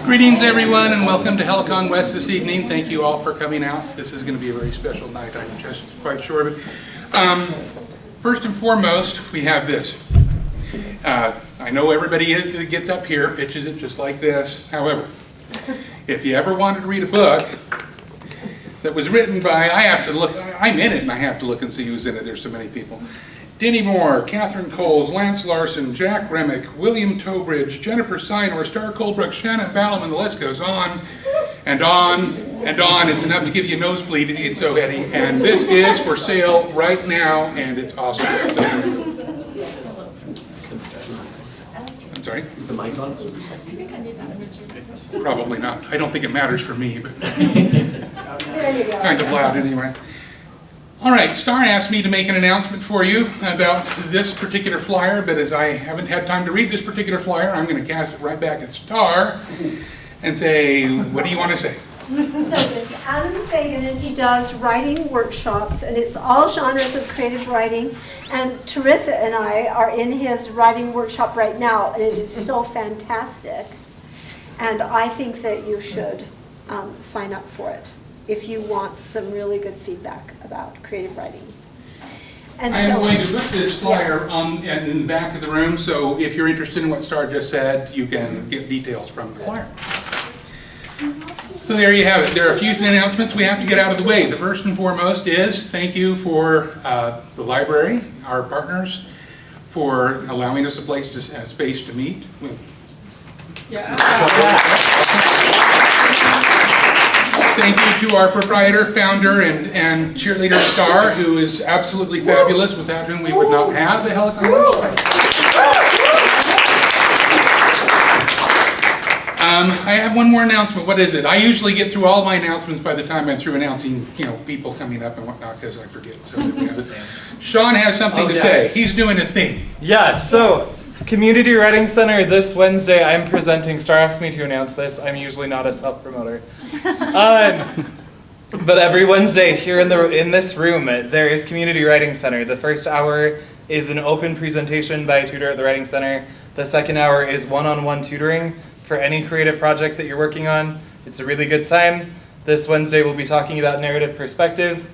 Greetings everyone and welcome to Helicon West this evening. Thank you all for coming out. This is going to be a very special night, I'm just quite sure of it. First and foremost, we have this. I know everybody gets up here, pitches it just like this. However, if you ever wanted to read a book that was written by, I'm in it and I have to look and see who's in it, there's so many people. Denny Moore, Catherine Coles, Lance Larson, Jack Remick, William Tobridge, Jennifer Seinor, Star Colebrook, Shannon Ballum, and the list goes on and on and on. It's enough to give you a nosebleed, it's so heady. And this is for sale right now, and it's awesome. I'm sorry? Is the mic on? Probably not. I don't think it matters for me, but kind of loud anyway. All right, Star asked me to make an announcement for you about this particular flyer, but as I haven't had time to read this particular flyer, I'm going to cast it right back at Star and say, what do you want to say? So this is Adam Fagan, and he does writing workshops, and it's all genres of creative writing. And Teresa and I are in his writing workshop right now, and it is so fantastic. And I think that you should sign up for it if you want some really good feedback about creative writing. And I am so, going to put this flyer in the back of the room, so if you're interested in what Star just said, you can get details from the flyer. So there you have it. There are a few announcements we have to get out of the way. The first and foremost is thank you for the library, our partners, for allowing us a space to meet. Thank you to our proprietor, founder, and cheerleader Star, who is absolutely fabulous, without whom we would not have the Helicon website. I have one more announcement. What is it? I usually get through all my announcements by the time I'm through announcing, people coming up and whatnot, because I forget. So there we have it. Sean has something to say. He's doing a thing. Yeah, so Community Writing Center this Wednesday, I'm presenting. Star asked me to announce this. I'm usually not a self-promoter. But every Wednesday here in this room, there is Community Writing Center. The first hour is an open presentation by a tutor at the Writing Center. The second hour is one-on-one tutoring for any creative project that you're working on. It's a really good time. This Wednesday we'll be talking about narrative perspective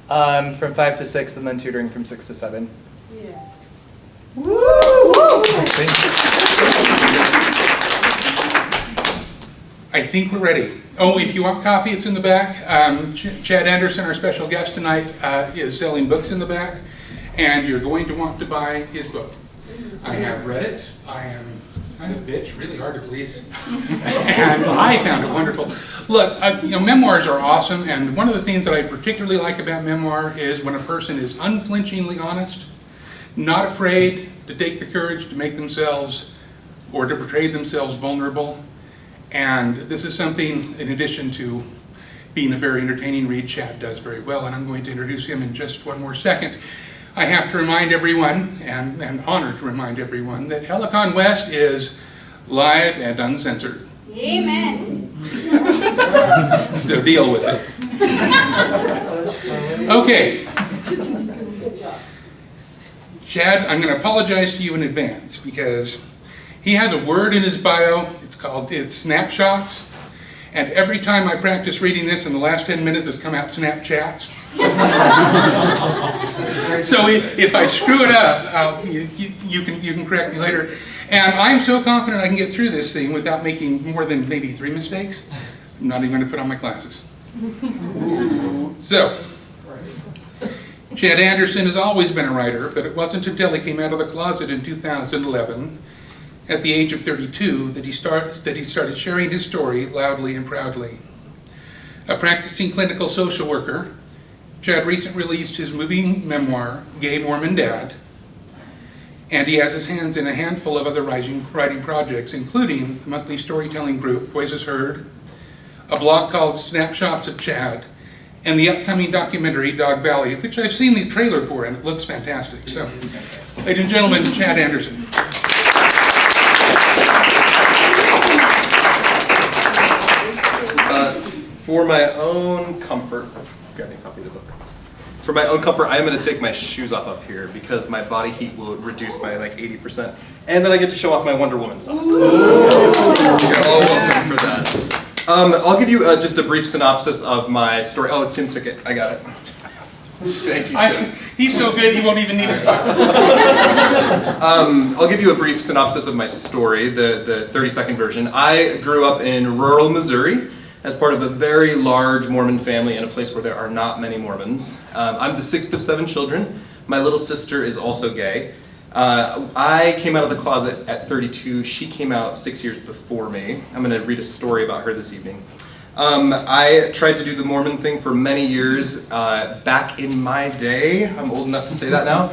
from 5 to 6, and then tutoring from 6 to 7. yeah. I think we're ready. Oh, if you want coffee, it's in the back. Chad Anderson, our special guest tonight, is selling books in the back, and you're going to want to buy his book. I have read it. I am kind of a bitch, really hard to please, and I found it wonderful. Look, memoirs are awesome, and one of the things that I particularly like about memoir is when a person is unflinchingly honest, not afraid to take the courage to make themselves or to portray themselves vulnerable. And this is something, in addition to being a very entertaining read, Chad does very well, and I'm going to introduce him in just one more second. I have to remind everyone, and I'm honored to remind everyone, that Helicon West is live and uncensored. Amen. So deal with it. Okay. Chad, I'm going to apologize to you in advance because he has a word in his bio. It's snapshots. And every time I practice reading this, in the last 10 minutes, it's come out Snapchats. So if I screw it up, you can correct me later. And I'm so confident I can get through this thing without making more than maybe 3 mistakes. I'm not even going to put on my glasses. So, Chad Anderson has always been a writer, but it wasn't until he came out of the closet in 2011, at the age of 32, that he started sharing his story loudly and proudly. A practicing clinical social worker, Chad recently released his moving memoir, Gay Mormon Dad, and he has his hands in a handful of other writing projects, including the monthly storytelling group, Voices Heard, a blog called Snapshots of Chad, and the upcoming documentary, Dog Valley, which I've seen the trailer for, and it looks fantastic. So, ladies and gentlemen, Chad Anderson. For my own comfort, grab me a copy of the book. For my own comfort, I'm going to take my shoes off up here because my body heat will reduce by like 80%. And then I get to show off my Wonder Woman socks. So you're all welcome for that. I'll give you just a brief synopsis of my story. Oh, Tim took it. I got it. Thank you, Tim. He's so good, he won't even need his book. I'll give you a brief synopsis of my story, the 30-second version. I grew up in rural Missouri as part of a very large Mormon family in a place where there are not many Mormons. I'm the 6th of 7 children. My little sister is also gay. I came out of the closet at 32. She came out 6 years before me. I'm going to read a story about her this evening. I tried to do the Mormon thing for many years. Back in my day, I'm old enough to say that now,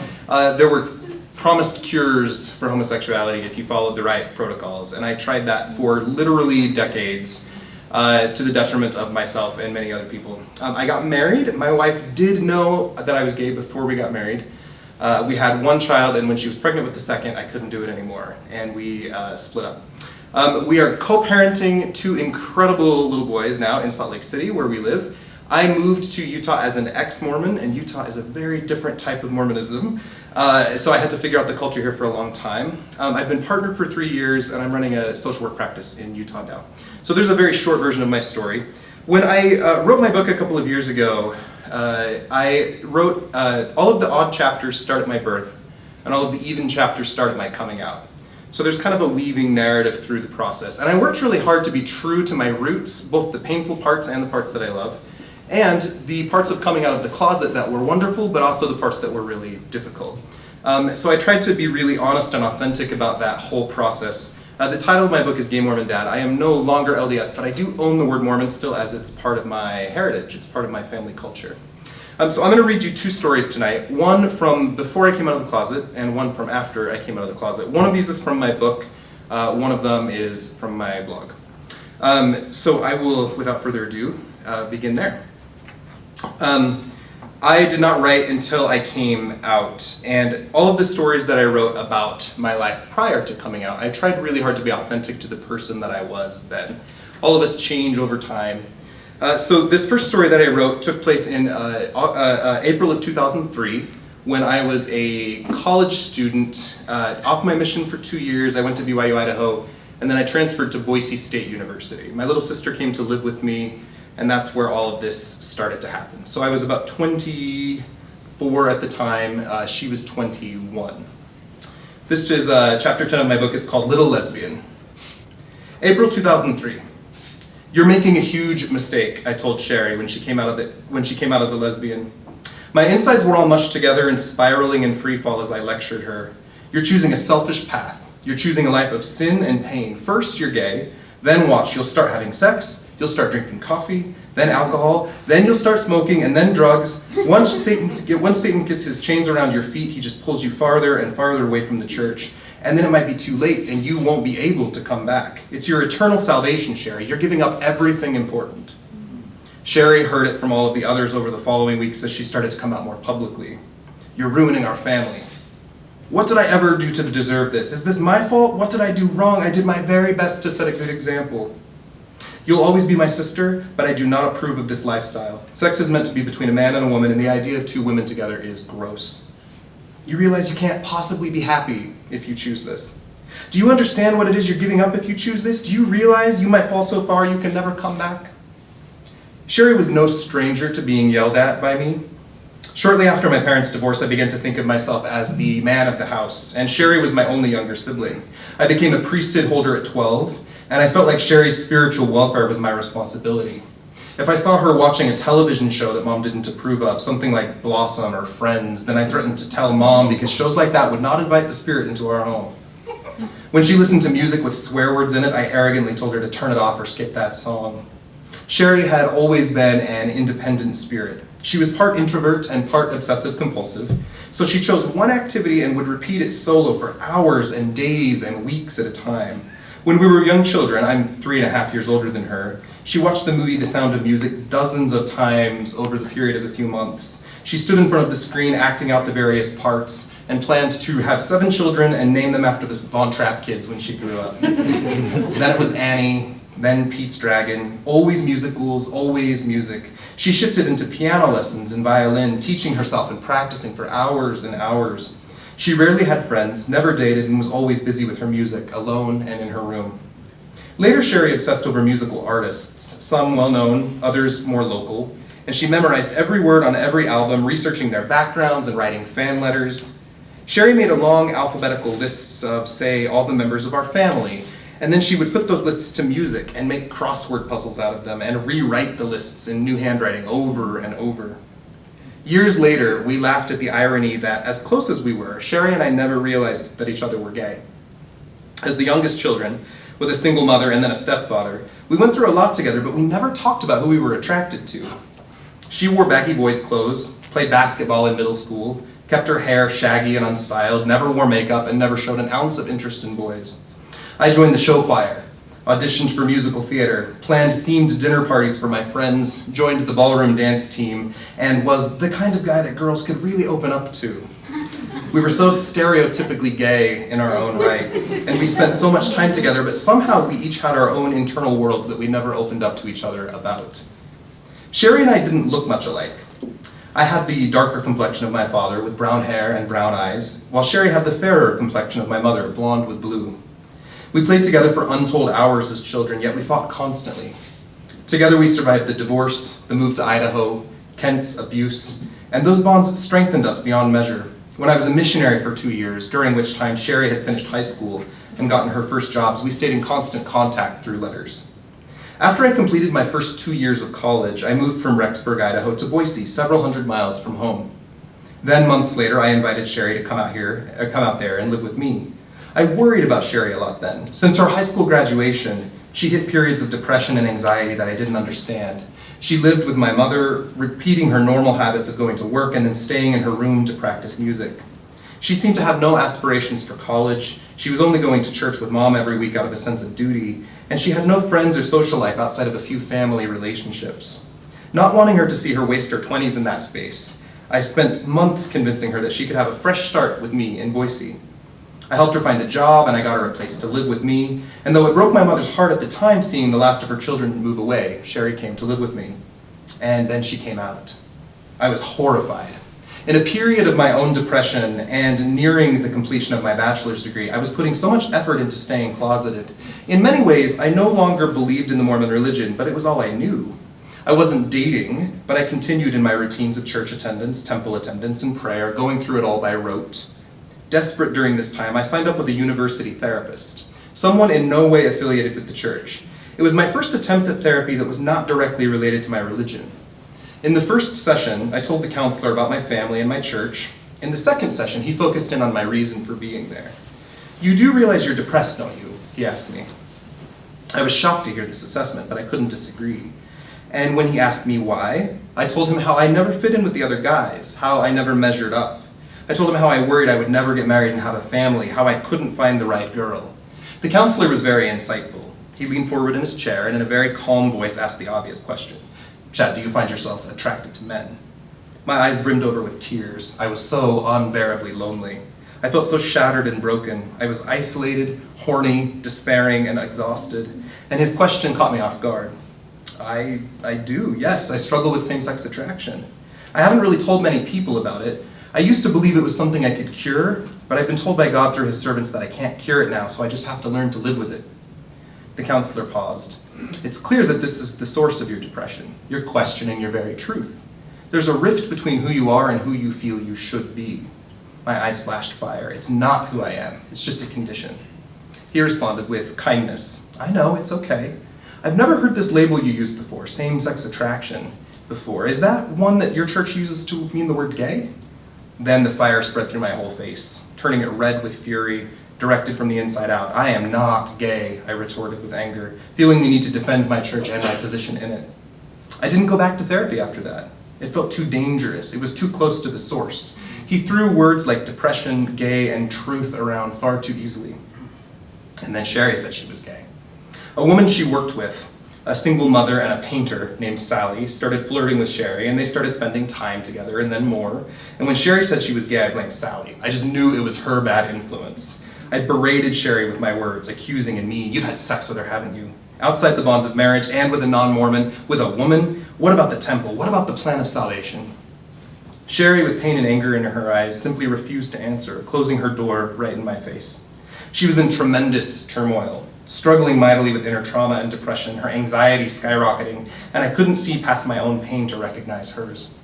there were promised cures for homosexuality if you followed the right protocols. And I tried that for literally decades, to the detriment of myself and many other people. I got married. My wife did know that I was gay before we got married. We had one child, and when she was pregnant with the second, I couldn't do it anymore, and we split up. We are co-parenting 2 incredible little boys now in Salt Lake City, where we live. I moved to Utah as an ex-Mormon, and Utah is a very different type of Mormonism, so I had to figure out the culture here for a long time. I've been partnered for 3 years, and I'm running a social work practice in Utah now. So there's a very short version of my story. When I wrote my book a couple of years ago, I wrote all of the odd chapters start at my birth, and all of the even chapters start at my coming out. So there's kind of a weaving narrative through the process. And I worked really hard to be true to my roots, both the painful parts and the parts that I love, and the parts of coming out of the closet that were wonderful, but also the parts that were really difficult. So I tried to be really honest and authentic about that whole process. The title of my book is Gay Mormon Dad. I am no longer LDS, but I do own the word Mormon still, as it's part of my heritage. It's part of my family culture. So I'm going to read you 2 stories tonight, one from before I came out of the closet and one from after I came out of the closet. One of these is from my book, one of them is from my blog. So I will, without further ado, begin there. I did not write until I came out, and all of the stories that I wrote about my life prior to coming out, I tried really hard to be authentic to the person that I was then. All of us change over time. So this first story that I wrote took place in April of 2003, when I was a college student, off my mission for 2 years. I went to BYU, Idaho, and then I transferred to Boise State University. My little sister came to live with me, and that's where all of this started to happen. So I was about 24 at the time, she was 21. This is chapter 10 of my book. It's called Little Lesbian. April 2003. You're making a huge mistake, I told Sherry when she came out as a lesbian. My insides were all mushed together and spiraling in free fall as I lectured her. You're choosing a selfish path. You're choosing a life of sin and pain. First you're gay, then watch, you'll start having sex, you'll start drinking coffee, then alcohol, then you'll start smoking, and then drugs. Once Satan gets his chains around your feet, he just pulls you farther and farther away from the church. And then it might be too late, and you won't be able to come back. It's your eternal salvation, Sherry. You're giving up everything important. Sherry heard it from all of the others over the following weeks as she started to come out more publicly. You're ruining our family. What did I ever do to deserve this? Is this my fault? What did I do wrong? I did my very best to set a good example. You'll always be my sister, but I do not approve of this lifestyle. Sex is meant to be between a man and a woman, and the idea of 2 women together is gross. You realize you can't possibly be happy if you choose this. Do you understand what it is you're giving up if you choose this? Do you realize you might fall so far you can never come back? Sherry was no stranger to being yelled at by me. Shortly after my parents' divorce, I began to think of myself as the man of the house, and Sherry was my only younger sibling. I became a priesthood holder at 12, and I felt like Sherry's spiritual welfare was my responsibility. If I saw her watching a television show that Mom didn't approve of, something like Blossom or Friends, then I threatened to tell Mom, because shows like that would not invite the spirit into our home. When she listened to music with swear words in it, I arrogantly told her to turn it off or skip that song. Sherry had always been an independent spirit. She was part introvert and part obsessive compulsive, so she chose one activity and would repeat it solo for hours and days and weeks at a time. When we were young children, I'm 3.5 years older than her, she watched the movie The Sound of Music dozens of times over the period of a few months. She stood in front of the screen acting out the various parts and planned to have 7 children and name them after the Von Trapp kids when she grew up. Then it was Annie, then Pete's Dragon, always musicals, always music. She shifted into piano lessons and violin, teaching herself and practicing for hours and hours. She rarely had friends, never dated, and was always busy with her music, alone and in her room. Later, Sherry obsessed over musical artists, some well-known, others more local, and she memorized every word on every album, researching their backgrounds and writing fan letters. Sherry made a long alphabetical lists of, say, all the members of our family, and then she would put those lists to music and make crossword puzzles out of them and rewrite the lists in new handwriting over and over. Years later, we laughed at the irony that, as close as we were, Sherry and I never realized that each other were gay. As the youngest children, with a single mother and then a stepfather, we went through a lot together, but we never talked about who we were attracted to. She wore baggy boys' clothes, played basketball in middle school, kept her hair shaggy and unstyled, never wore makeup, and never showed an ounce of interest in boys. I joined the show choir, auditioned for musical theater, planned themed dinner parties for my friends, joined the ballroom dance team, and was the kind of guy that girls could really open up to. We were so stereotypically gay in our own rights, and we spent so much time together, but somehow we each had our own internal worlds that we never opened up to each other about. Sherry and I didn't look much alike. I had the darker complexion of my father with brown hair and brown eyes, while Sherry had the fairer complexion of my mother, blonde with blue. We played together for untold hours as children, yet we fought constantly. Together we survived the divorce, the move to Idaho, Kent's abuse, and those bonds strengthened us beyond measure. When I was a missionary for 2 years, during which time Sherry had finished high school and gotten her first jobs, we stayed in constant contact through letters. After I completed my first 2 years of college, I moved from Rexburg, Idaho to Boise, several hundred miles from home. Then months later, I invited Sherry to come out there and live with me. I worried about Sherry a lot then. Since her high school graduation, she hit periods of depression and anxiety that I didn't understand. She lived with my mother, repeating her normal habits of going to work and then staying in her room to practice music. She seemed to have no aspirations for college. She was only going to church with mom every week out of a sense of duty, and she had no friends or social life outside of a few family relationships. Not wanting her to see her waste her 20s in that space, I spent months convincing her that she could have a fresh start with me in Boise. I helped her find a job, and I got her a place to live with me, and though it broke my mother's heart at the time seeing the last of her children move away, Sherry came to live with me. And then she came out. I was horrified. In a period of my own depression and nearing the completion of my bachelor's degree, I was putting so much effort into staying closeted. In many ways, I no longer believed in the Mormon religion, but it was all I knew. I wasn't dating, but I continued in my routines of church attendance, temple attendance, and prayer, going through it all by rote. Desperate during this time, I signed up with a university therapist, someone in no way affiliated with the church. It was my first attempt at therapy that was not directly related to my religion. In the first session, I told the counselor about my family and my church. In the second session, he focused in on my reason for being there. "You do realize you're depressed, don't you?" he asked me. I was shocked to hear this assessment, but I couldn't disagree. And when he asked me why, I told him how I never fit in with the other guys, how I never measured up. I told him how I worried I would never get married and have a family, how I couldn't find the right girl. The counselor was very insightful. He leaned forward in his chair and in a very calm voice asked the obvious question. "Chad, do you find yourself attracted to men?" My eyes brimmed over with tears. I was so unbearably lonely. I felt so shattered and broken. I was isolated, horny, despairing, and exhausted. And his question caught me off guard. I do, yes, I struggle with same-sex attraction. I haven't really told many people about it. I used to believe it was something I could cure, but I've been told by God through his servants that I can't cure it now, so I just have to learn to live with it. The counselor paused. "It's clear that this is the source of your depression. You're questioning your very truth. There's a rift between who you are and who you feel you should be." My eyes flashed fire. "It's not who I am. It's just a condition." He responded with kindness. "I know, it's okay. I've never heard this label you used before, same-sex attraction, before. Is that one that your church uses to mean the word gay?" Then the fire spread through my whole face, turning it red with fury, directed from the inside out. "I am not gay," I retorted with anger, feeling the need to defend my church and my position in it. I didn't go back to therapy after that. It felt too dangerous. It was too close to the source. He threw words like depression, gay, and truth around far too easily. And then Sherry said she was gay. A woman she worked with, a single mother and a painter named Sally, started flirting with Sherry, and they started spending time together, and then more. And when Sherry said she was gay, I blamed Sally. I just knew it was her bad influence. I berated Sherry with my words, accusing and mean. "You've had sex with her, haven't you? Outside the bonds of marriage and with a non-Mormon, with a woman? What about the temple? What about the plan of salvation?" Sherry, with pain and anger in her eyes, simply refused to answer, closing her door right in my face. She was in tremendous turmoil. struggling mightily with inner trauma and depression, her anxiety skyrocketing, and I couldn't see past my own pain to recognize hers.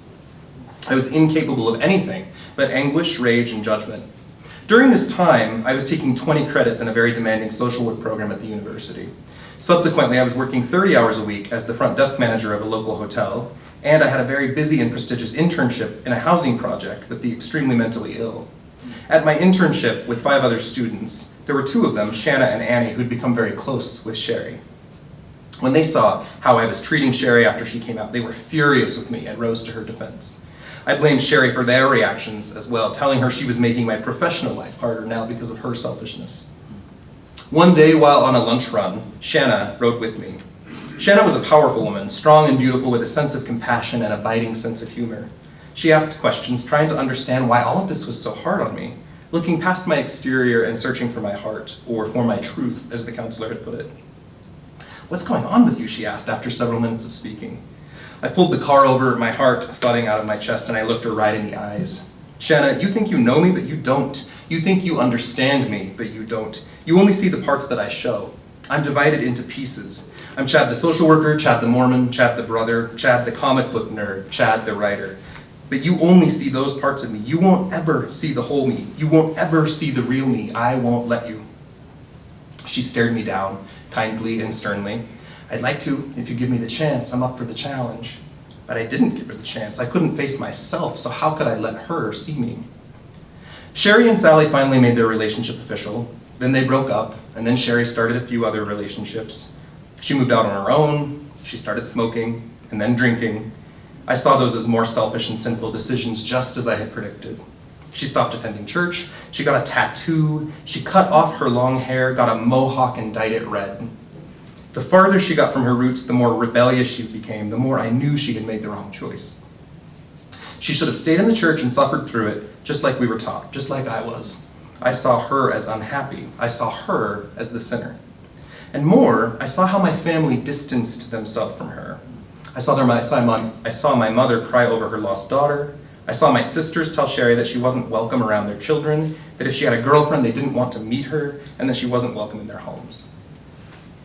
I was incapable of anything but anguish, rage, and judgment. During this time, I was taking 20 credits in a very demanding social work program at the university. Subsequently, I was working 30 hours a week as the front desk manager of a local hotel, and I had a very busy and prestigious internship in a housing project with the extremely mentally ill. At my internship with 5 other students, there were 2 of them, Shanna and Annie, who'd become very close with Sherry. When they saw how I was treating Sherry after she came out, they were furious with me and rose to her defense. I blamed Sherry for their reactions as well, telling her she was making my professional life harder now because of her selfishness. One day while on a lunch run, Shanna rode with me. Shanna was a powerful woman, strong and beautiful with a sense of compassion and a biting sense of humor. She asked questions, trying to understand why all of this was so hard on me, looking past my exterior and searching for my heart, or for my truth, as the counselor had put it. "What's going on with you?" she asked after several minutes of speaking. I pulled the car over, my heart thudding out of my chest, and I looked her right in the eyes. "Shanna, you think you know me, but you don't. You think you understand me, but you don't. You only see the parts that I show. I'm divided into pieces. I'm Chad the social worker, Chad the Mormon, Chad the brother, Chad the comic book nerd, Chad the writer. But you only see those parts of me. You won't ever see the whole me. You won't ever see the real me. I won't let you." She stared me down, kindly and sternly. "I'd like to, if you give me the chance. I'm up for the challenge." But I didn't give her the chance. I couldn't face myself, so how could I let her see me? Sherry and Sally finally made their relationship official. Then they broke up, and then Sherry started a few other relationships. She moved out on her own, she started smoking, and then drinking. I saw those as more selfish and sinful decisions, just as I had predicted. She stopped attending church, she got a tattoo, she cut off her long hair, got a mohawk and dyed it red. The farther she got from her roots, the more rebellious she became, the more I knew she had made the wrong choice. She should have stayed in the church and suffered through it, just like we were taught, just like I was. I saw her as unhappy. I saw her as the sinner. And more, I saw how my family distanced themselves from her. I saw my mother cry over her lost daughter. I saw my sisters tell Sherry that she wasn't welcome around their children, that if she had a girlfriend, they didn't want to meet her, and that she wasn't welcome in their homes.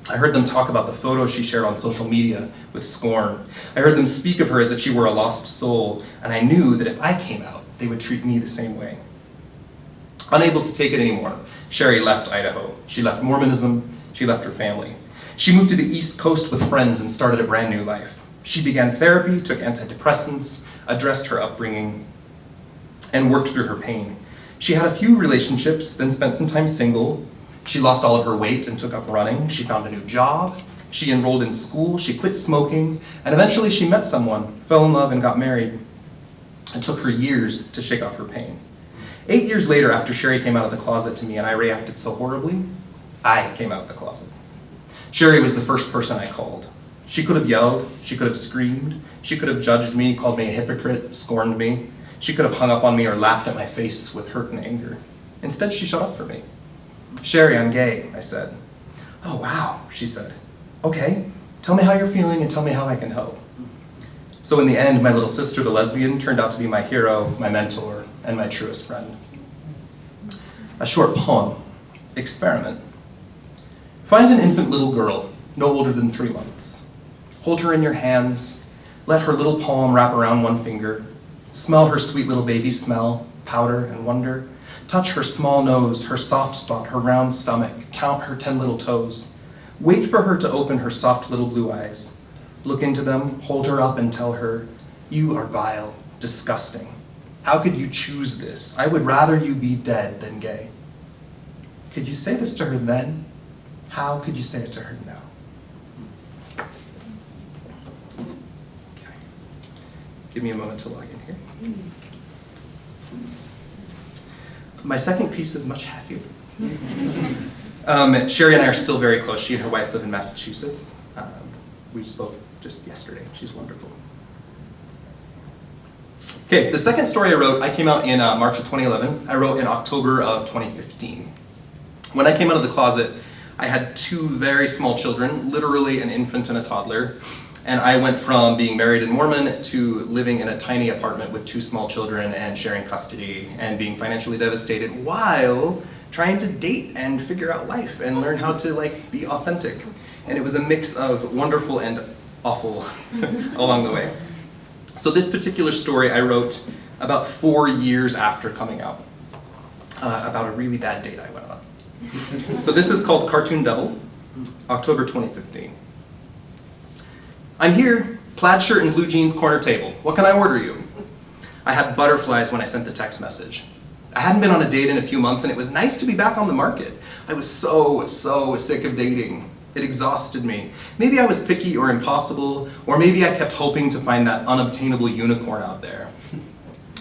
I heard them talk about the photos she shared on social media with scorn. I heard them speak of her as if she were a lost soul, and I knew that if I came out, they would treat me the same way. Unable to take it anymore, Sherry left Idaho. She left Mormonism, she left her family. She moved to the East Coast with friends and started a brand new life. She began therapy, took antidepressants, addressed her upbringing, and worked through her pain. She had a few relationships, then spent some time single. She lost all of her weight and took up running. She found a new job. She enrolled in school. She quit smoking. And eventually she met someone, fell in love, and got married. It took her years to shake off her pain. 8 years later, after Sherry came out of the closet to me and I reacted so horribly, I came out of the closet. Sherry was the first person I called. She could have yelled. She could have screamed. She could have judged me, called me a hypocrite, scorned me. She could have hung up on me or laughed at my face with hurt and anger. Instead, she shut up for me. "Sherry, I'm gay," I said. "Oh, wow," she said. "Okay, tell me how you're feeling and tell me how I can help." So in the end, my little sister, the lesbian, turned out to be my hero, my mentor, and my truest friend. A short poem, experiment. Find an infant little girl, no older than 3 months. Hold her in your hands. Let her little palm wrap around one finger. Smell her sweet little baby smell, powder and wonder. Touch her small nose, her soft spot, her round stomach. Count her 10 little toes. Wait for her to open her soft little blue eyes. Look into them, hold her up and tell her, "You are vile, disgusting. How could you choose this? I would rather you be dead than gay." Could you say this to her then? How could you say it to her now? Okay. Give me a moment to log in here. My second piece is much happier. Sherry and I are still very close. She and her wife live in Massachusetts. We spoke just yesterday. She's wonderful. Okay, the second story I wrote, I came out in March of 2011. I wrote in October of 2015. When I came out of the closet, I had 2 very small children, literally an infant and a toddler. And I went from being married and Mormon to living in a tiny apartment with 2 small children and sharing custody and being financially devastated while trying to date and figure out life and learn how to like be authentic. And it was a mix of wonderful and awful along the way. So this particular story I wrote about 4 years after coming out, about a really bad date I went on. So this is called Cartoon Devil, October 2015. I'm here, plaid shirt and blue jeans, corner table. What can I order you? I had butterflies when I sent the text message. I hadn't been on a date in a few months and it was nice to be back on the market. I was so sick of dating. It exhausted me. Maybe I was picky or impossible, or maybe I kept hoping to find that unobtainable unicorn out there.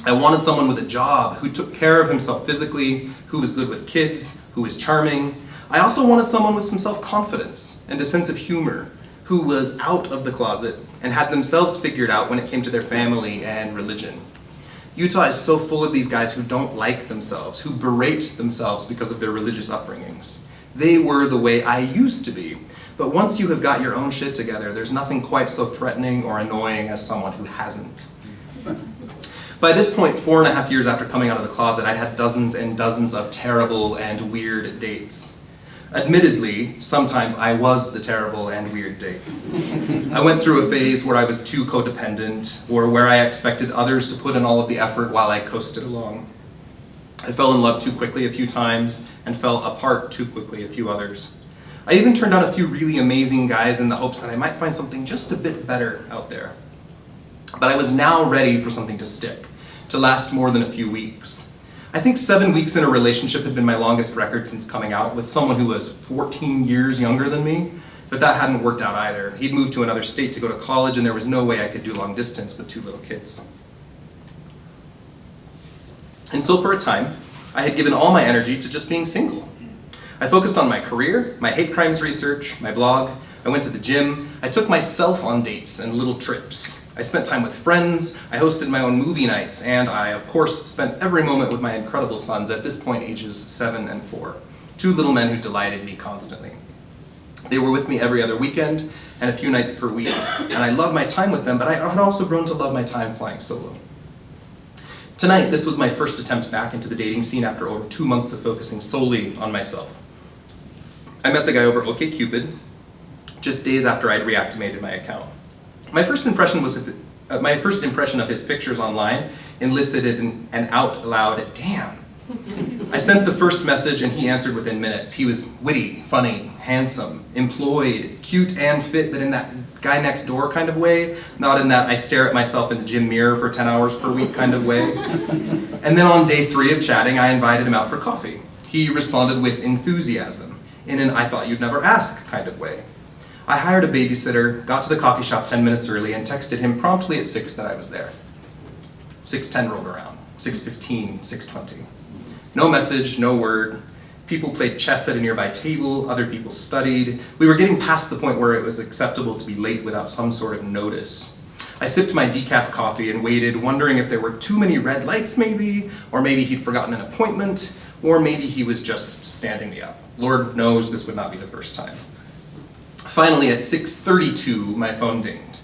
I wanted someone with a job, who took care of himself physically, who was good with kids, who was charming. I also wanted someone with some self-confidence and a sense of humor, who was out of the closet and had themselves figured out when it came to their family and religion. Utah is so full of these guys who don't like themselves, who berate themselves because of their religious upbringings. They were the way I used to be. But once you have got your own shit together, there's nothing quite so threatening or annoying as someone who hasn't. By this point, 4.5 years after coming out of the closet, I'd had dozens and dozens of terrible and weird dates. Admittedly, sometimes I was the terrible and weird date. I went through a phase where I was too codependent, or where I expected others to put in all of the effort while I coasted along. I fell in love too quickly a few times, and fell apart too quickly a few others. I even turned out a few really amazing guys in the hopes that I might find something just a bit better out there. But I was now ready for something to stick, to last more than a few weeks. I think 7 weeks in a relationship had been my longest record since coming out, with someone who was 14 years younger than me, but that hadn't worked out either. He'd moved to another state to go to college, and there was no way I could do long distance with 2 little kids. And so for a time, I had given all my energy to just being single. I focused on my career, my hate crimes research, my blog. I went to the gym. I took myself on dates and little trips. I spent time with friends. I hosted my own movie nights. And I, of course, spent every moment with my incredible sons, at this point ages 7 and 4. 2 little men who delighted me constantly. They were with me every other weekend and a few nights per week. And I loved my time with them, but I had also grown to love my time flying solo. Tonight, this was my first attempt back into the dating scene after over 2 months of focusing solely on myself. I met the guy over OkCupid just days after I'd reactivated my account. My first impression of his pictures online elicited an out loud, "Damn." I sent the first message and he answered within minutes. He was witty, funny, handsome, employed, cute and fit, but in that guy next door kind of way, not in that I stare at myself in the gym mirror for 10 hours per week kind of way. And then on day 3 of chatting, I invited him out for coffee. He responded with enthusiasm, in an I thought you'd never ask kind of way. I hired a babysitter, got to the coffee shop 10 minutes early, and texted him promptly at 6 that I was there. 6:10 rolled around, 6:15, 6:20. No message, no word. People played chess at a nearby table, other people studied. We were getting past the point where it was acceptable to be late without some sort of notice. I sipped my decaf coffee and waited, wondering if there were too many red lights maybe, or maybe he'd forgotten an appointment, or maybe he was just standing me up. Lord knows this would not be the first time. Finally, at 6:32, my phone dinged.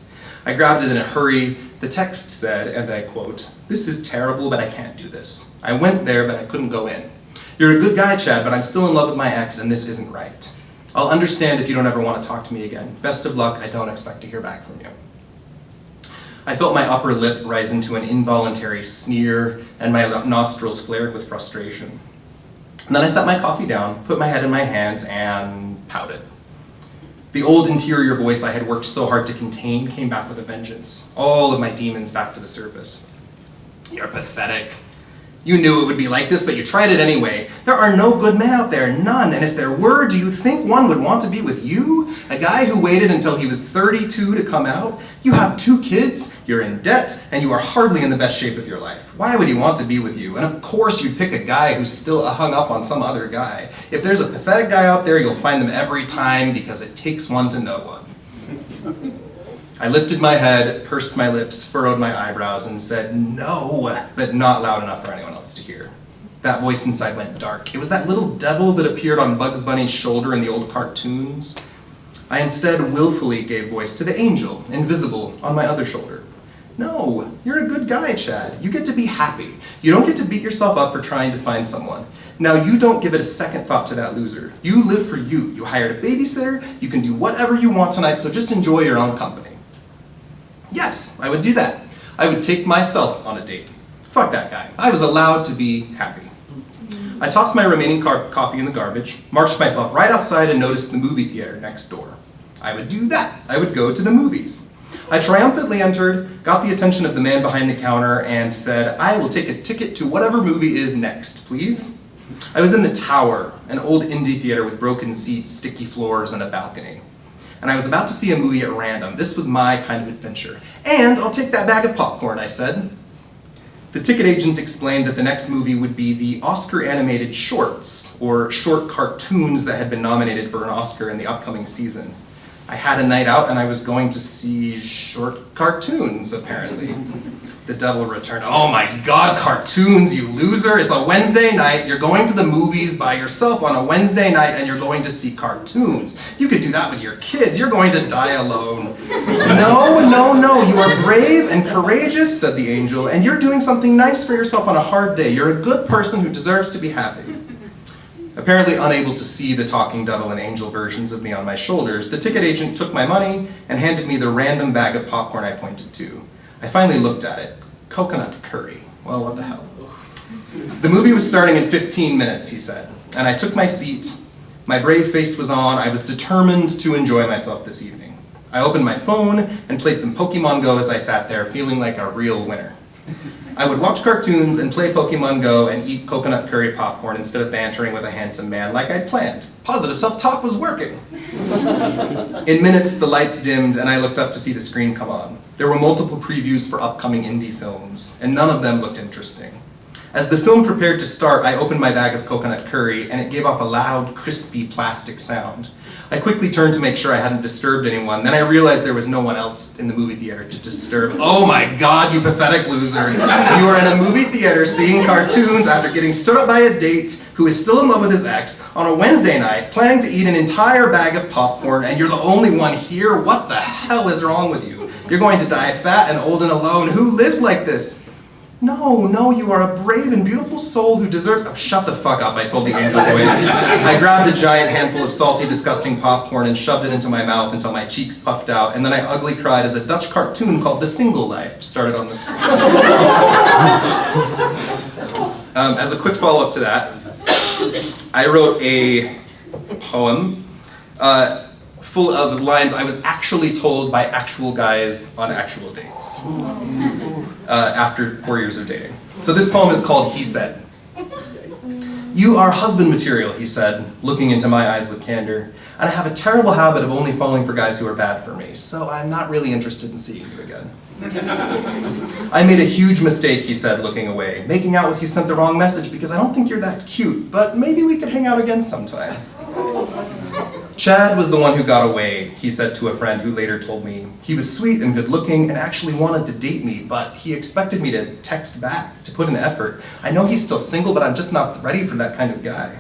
I grabbed it in a hurry. The text said, and I quote, "This is terrible, but I can't do this. I went there, but I couldn't go in. You're a good guy, Chad, but I'm still in love with my ex, and this isn't right. I'll understand if you don't ever want to talk to me again. Best of luck, I don't expect to hear back from you." I felt my upper lip rise into an involuntary sneer, and my nostrils flared with frustration. And then I set my coffee down, put my head in my hands, and pouted. The old interior voice I had worked so hard to contain came back with a vengeance, all of my demons back to the surface. "You're pathetic. You knew it would be like this, but you tried it anyway. There are no good men out there, none. And if there were, do you think one would want to be with you? A guy who waited until he was 32 to come out? You have 2 kids, you're in debt, and you are hardly in the best shape of your life. Why would he want to be with you? And of course you'd pick a guy who's still hung up on some other guy. If there's a pathetic guy out there, you'll find them every time because it takes one to know one." I lifted my head, pursed my lips, furrowed my eyebrows, and said no, but not loud enough for anyone else to hear. That voice inside went dark. It was that little devil that appeared on Bugs Bunny's shoulder in the old cartoons. I instead willfully gave voice to the angel, invisible, on my other shoulder. "No, you're a good guy, Chad. You get to be happy. You don't get to beat yourself up for trying to find someone. Now you don't give it a second thought to that loser. You live for you. You hired a babysitter, you can do whatever you want tonight, so just enjoy your own company. Yes, I would do that. I would take myself on a date. Fuck that guy. I was allowed to be happy. I tossed my remaining coffee in the garbage, marched myself right outside and noticed the movie theater next door. I would do that. I would go to the movies. I triumphantly entered, got the attention of the man behind the counter, and said, I will take a ticket to whatever movie is next, please. I was in the Tower, an old indie theater with broken seats, sticky floors, and a balcony. And I was about to see a movie at random. This was my kind of adventure. And I'll take that bag of popcorn, I said. The ticket agent explained that the next movie would be the Oscar-animated shorts, or short cartoons that had been nominated for an Oscar in the upcoming season. I had a night out and I was going to see short cartoons, apparently. The devil returned. Oh my God, cartoons, you loser. It's a Wednesday night. You're going to the movies by yourself on a Wednesday night and you're going to see cartoons. You could do that with your kids. You're going to die alone. No, you are brave and courageous, said the angel, and you're doing something nice for yourself on a hard day. You're a good person who deserves to be happy. Apparently unable to see the talking devil and angel versions of me on my shoulders, the ticket agent took my money and handed me the random bag of popcorn I pointed to. I finally looked at it. Coconut curry. Well, what the hell? The movie was starting in 15 minutes, he said, and I took my seat. My brave face was on. I was determined to enjoy myself this evening. I opened my phone and played some Pokemon Go as I sat there, feeling like a real winner. I would watch cartoons and play Pokemon Go and eat coconut curry popcorn instead of bantering with a handsome man like I'd planned. Positive self-talk was working. In minutes, the lights dimmed and I looked up to see the screen come on. There were multiple previews for upcoming indie films, and none of them looked interesting. As the film prepared to start, I opened my bag of coconut curry and it gave off a loud, crispy plastic sound. I quickly turned to make sure I hadn't disturbed anyone. Then I realized there was no one else in the movie theater to disturb. Oh my God, you pathetic loser. You are in a movie theater seeing cartoons after getting stood up by a date who is still in love with his ex on a Wednesday night, planning to eat an entire bag of popcorn, and you're the only one here? What the hell is wrong with you? You're going to die fat and old and alone. Who lives like this? No, you are a brave and beautiful soul who deserves... Oh, shut the fuck up, I told the angel voice. I grabbed a giant handful of salty, disgusting popcorn and shoved it into my mouth until my cheeks puffed out, and then I ugly cried as a Dutch cartoon called The Single Life started on the screen. As a quick follow-up to that, I wrote a poem full of lines I was actually told by actual guys on actual dates after 4 years of dating. So this poem is called He Said. You are husband material, he said, looking into my eyes with candor, and I have a terrible habit of only falling for guys who are bad for me, so I'm not really interested in seeing you again. I made a huge mistake, he said, looking away. Making out with you sent the wrong message because I don't think you're that cute, but maybe we could hang out again sometime. Chad was the one who got away, he said to a friend who later told me. He was sweet and good-looking and actually wanted to date me, but he expected me to text back, to put in effort. I know he's still single, but I'm just not ready for that kind of guy.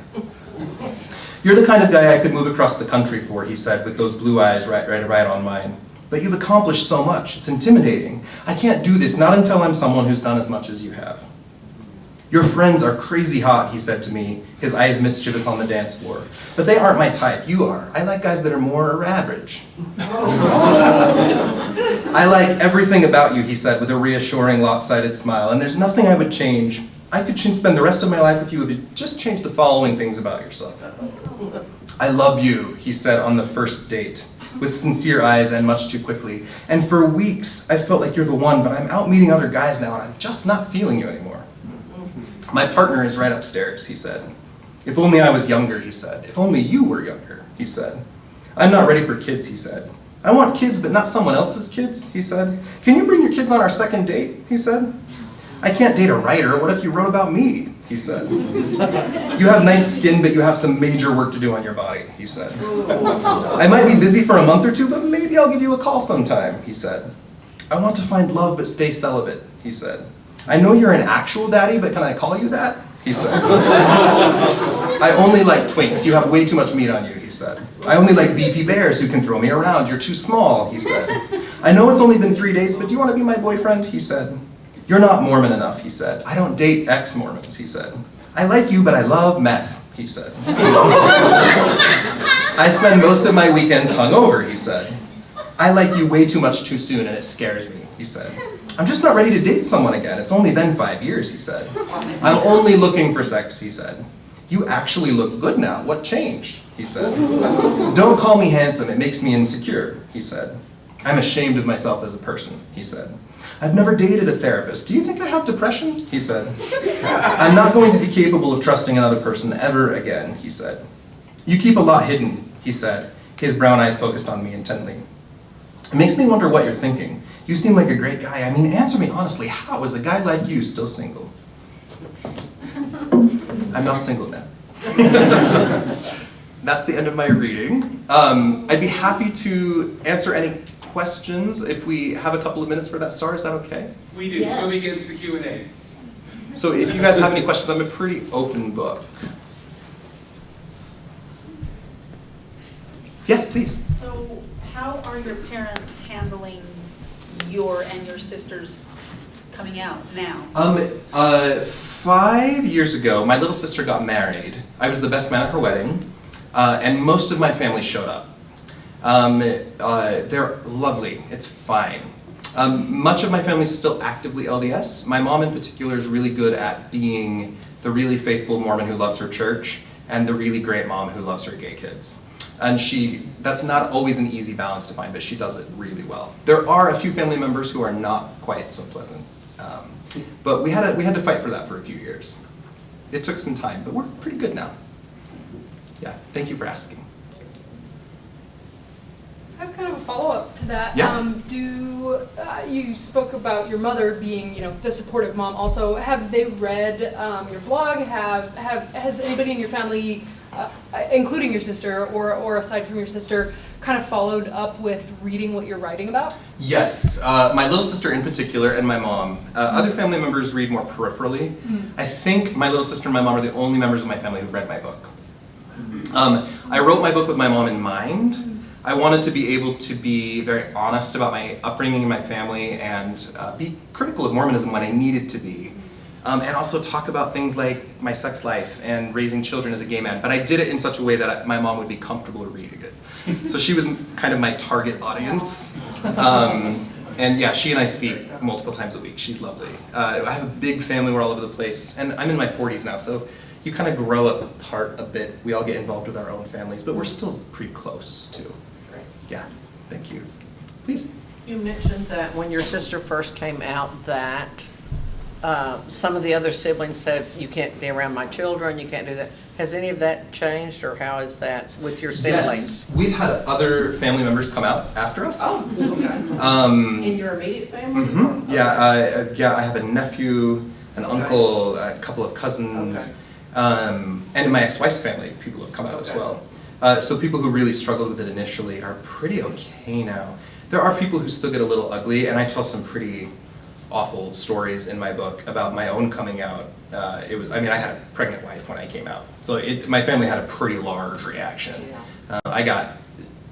You're the kind of guy I could move across the country for, he said, with those blue eyes right on mine. But you've accomplished so much. It's intimidating. I can't do this, not until I'm someone who's done as much as you have. Your friends are crazy hot, he said to me, his eyes mischievous on the dance floor. But they aren't my type, you are. I like guys that are more average. I like everything about you, he said with a reassuring, lopsided smile, and there's nothing I would change. I could spend the rest of my life with you if you just changed the following things about yourself. I love you, he said on the first date, with sincere eyes and much too quickly. And for weeks, I felt like you're the one, but I'm out meeting other guys now and I'm just not feeling you anymore. My partner is right upstairs, he said. If only I was younger, he said. If only you were younger, he said. I'm not ready for kids, he said. I want kids, but not someone else's kids, he said. Can you bring your kids on our second date, he said. I can't date a writer. What if you wrote about me, he said. You have nice skin, but you have some major work to do on your body, he said. I might be busy for a month or two, but maybe I'll give you a call sometime, he said. I want to find love, but stay celibate, he said. I know you're an actual daddy, but can I call you that? He said. I only like twinks. You have way too much meat on you, he said. I only like beefy bears who can throw me around. You're too small, he said. I know it's only been 3 days, but do you want to be my boyfriend? He said. You're not Mormon enough, he said. I don't date ex-Mormons, he said. I like you, but I love meth, he said. I spend most of my weekends hungover, he said. I like you way too much too soon and it scares me, he said. I'm just not ready to date someone again. It's only been 5 years, he said. I'm only looking for sex, he said. You actually look good now. What changed? He said. Don't call me handsome. It makes me insecure, he said. I'm ashamed of myself as a person, he said. I've never dated a therapist. Do you think I have depression? He said. I'm not going to be capable of trusting another person ever again, he said. You keep a lot hidden, he said, his brown eyes focused on me intently. It makes me wonder what you're thinking. You seem like a great guy. I mean, answer me honestly, how is a guy like you still single? I'm not single now. That's the end of my reading. I'd be happy to answer any questions if we have a couple of minutes for that, Star. Is that okay? We do. So begins the Q&A. So if you guys have any questions, I'm a pretty open book. Yes, please. So how are your parents handling your and your sister's coming out now? 5 years ago, my little sister got married. I was the best man at her wedding, and most of my family showed up. They're lovely. It's fine. Much of my family is still actively LDS. My mom in particular is really good at being the really faithful Mormon who loves her church and the really great mom who loves her gay kids. And that's not always an easy balance to find, but she does it really well. There are a few family members who are not quite so pleasant. But we had to fight for that for a few years. It took some time, but we're pretty good now. Yeah, thank you for asking. I have kind of a follow-up to that. Yeah. You spoke about your mother being, the supportive mom. Also, have they read your blog? Has anybody in your family, including your sister or aside from your sister, kind of followed up with reading what you're writing about? Yes, my little sister in particular and my mom. Other family members read more peripherally. I think my little sister and my mom are the only members of my family who read my book. I wrote my book with my mom in mind. I wanted to be able to be very honest about my upbringing in my family and be critical of Mormonism when I needed to be. And also talk about things like my sex life and raising children as a gay man. But I did it in such a way that my mom would be comfortable reading it. So she was kind of my target audience. And yeah, she and I speak multiple times a week. She's lovely. I have a big family, we're all over the place. And I'm in my 40s now, so you kind of grow up apart a bit. We all get involved with our own families, but we're still pretty close too. Yeah, thank you. Please. You mentioned that when your sister first came out that some of the other siblings said, you can't be around my children, you can't do that. Has any of that changed, or how is that with your siblings? Yes, we've had other family members come out after us. Oh, okay. In your immediate family? Mm-hmm. Okay. Yeah, I have a nephew, an uncle, a couple of cousins, and in my ex-wife's family, people have come out as well. So people who really struggled with it initially are pretty okay now. There are people who still get a little ugly, and I tell some pretty awful stories in my book about my own coming out. I had a pregnant wife when I came out, so my family had a pretty large reaction. I got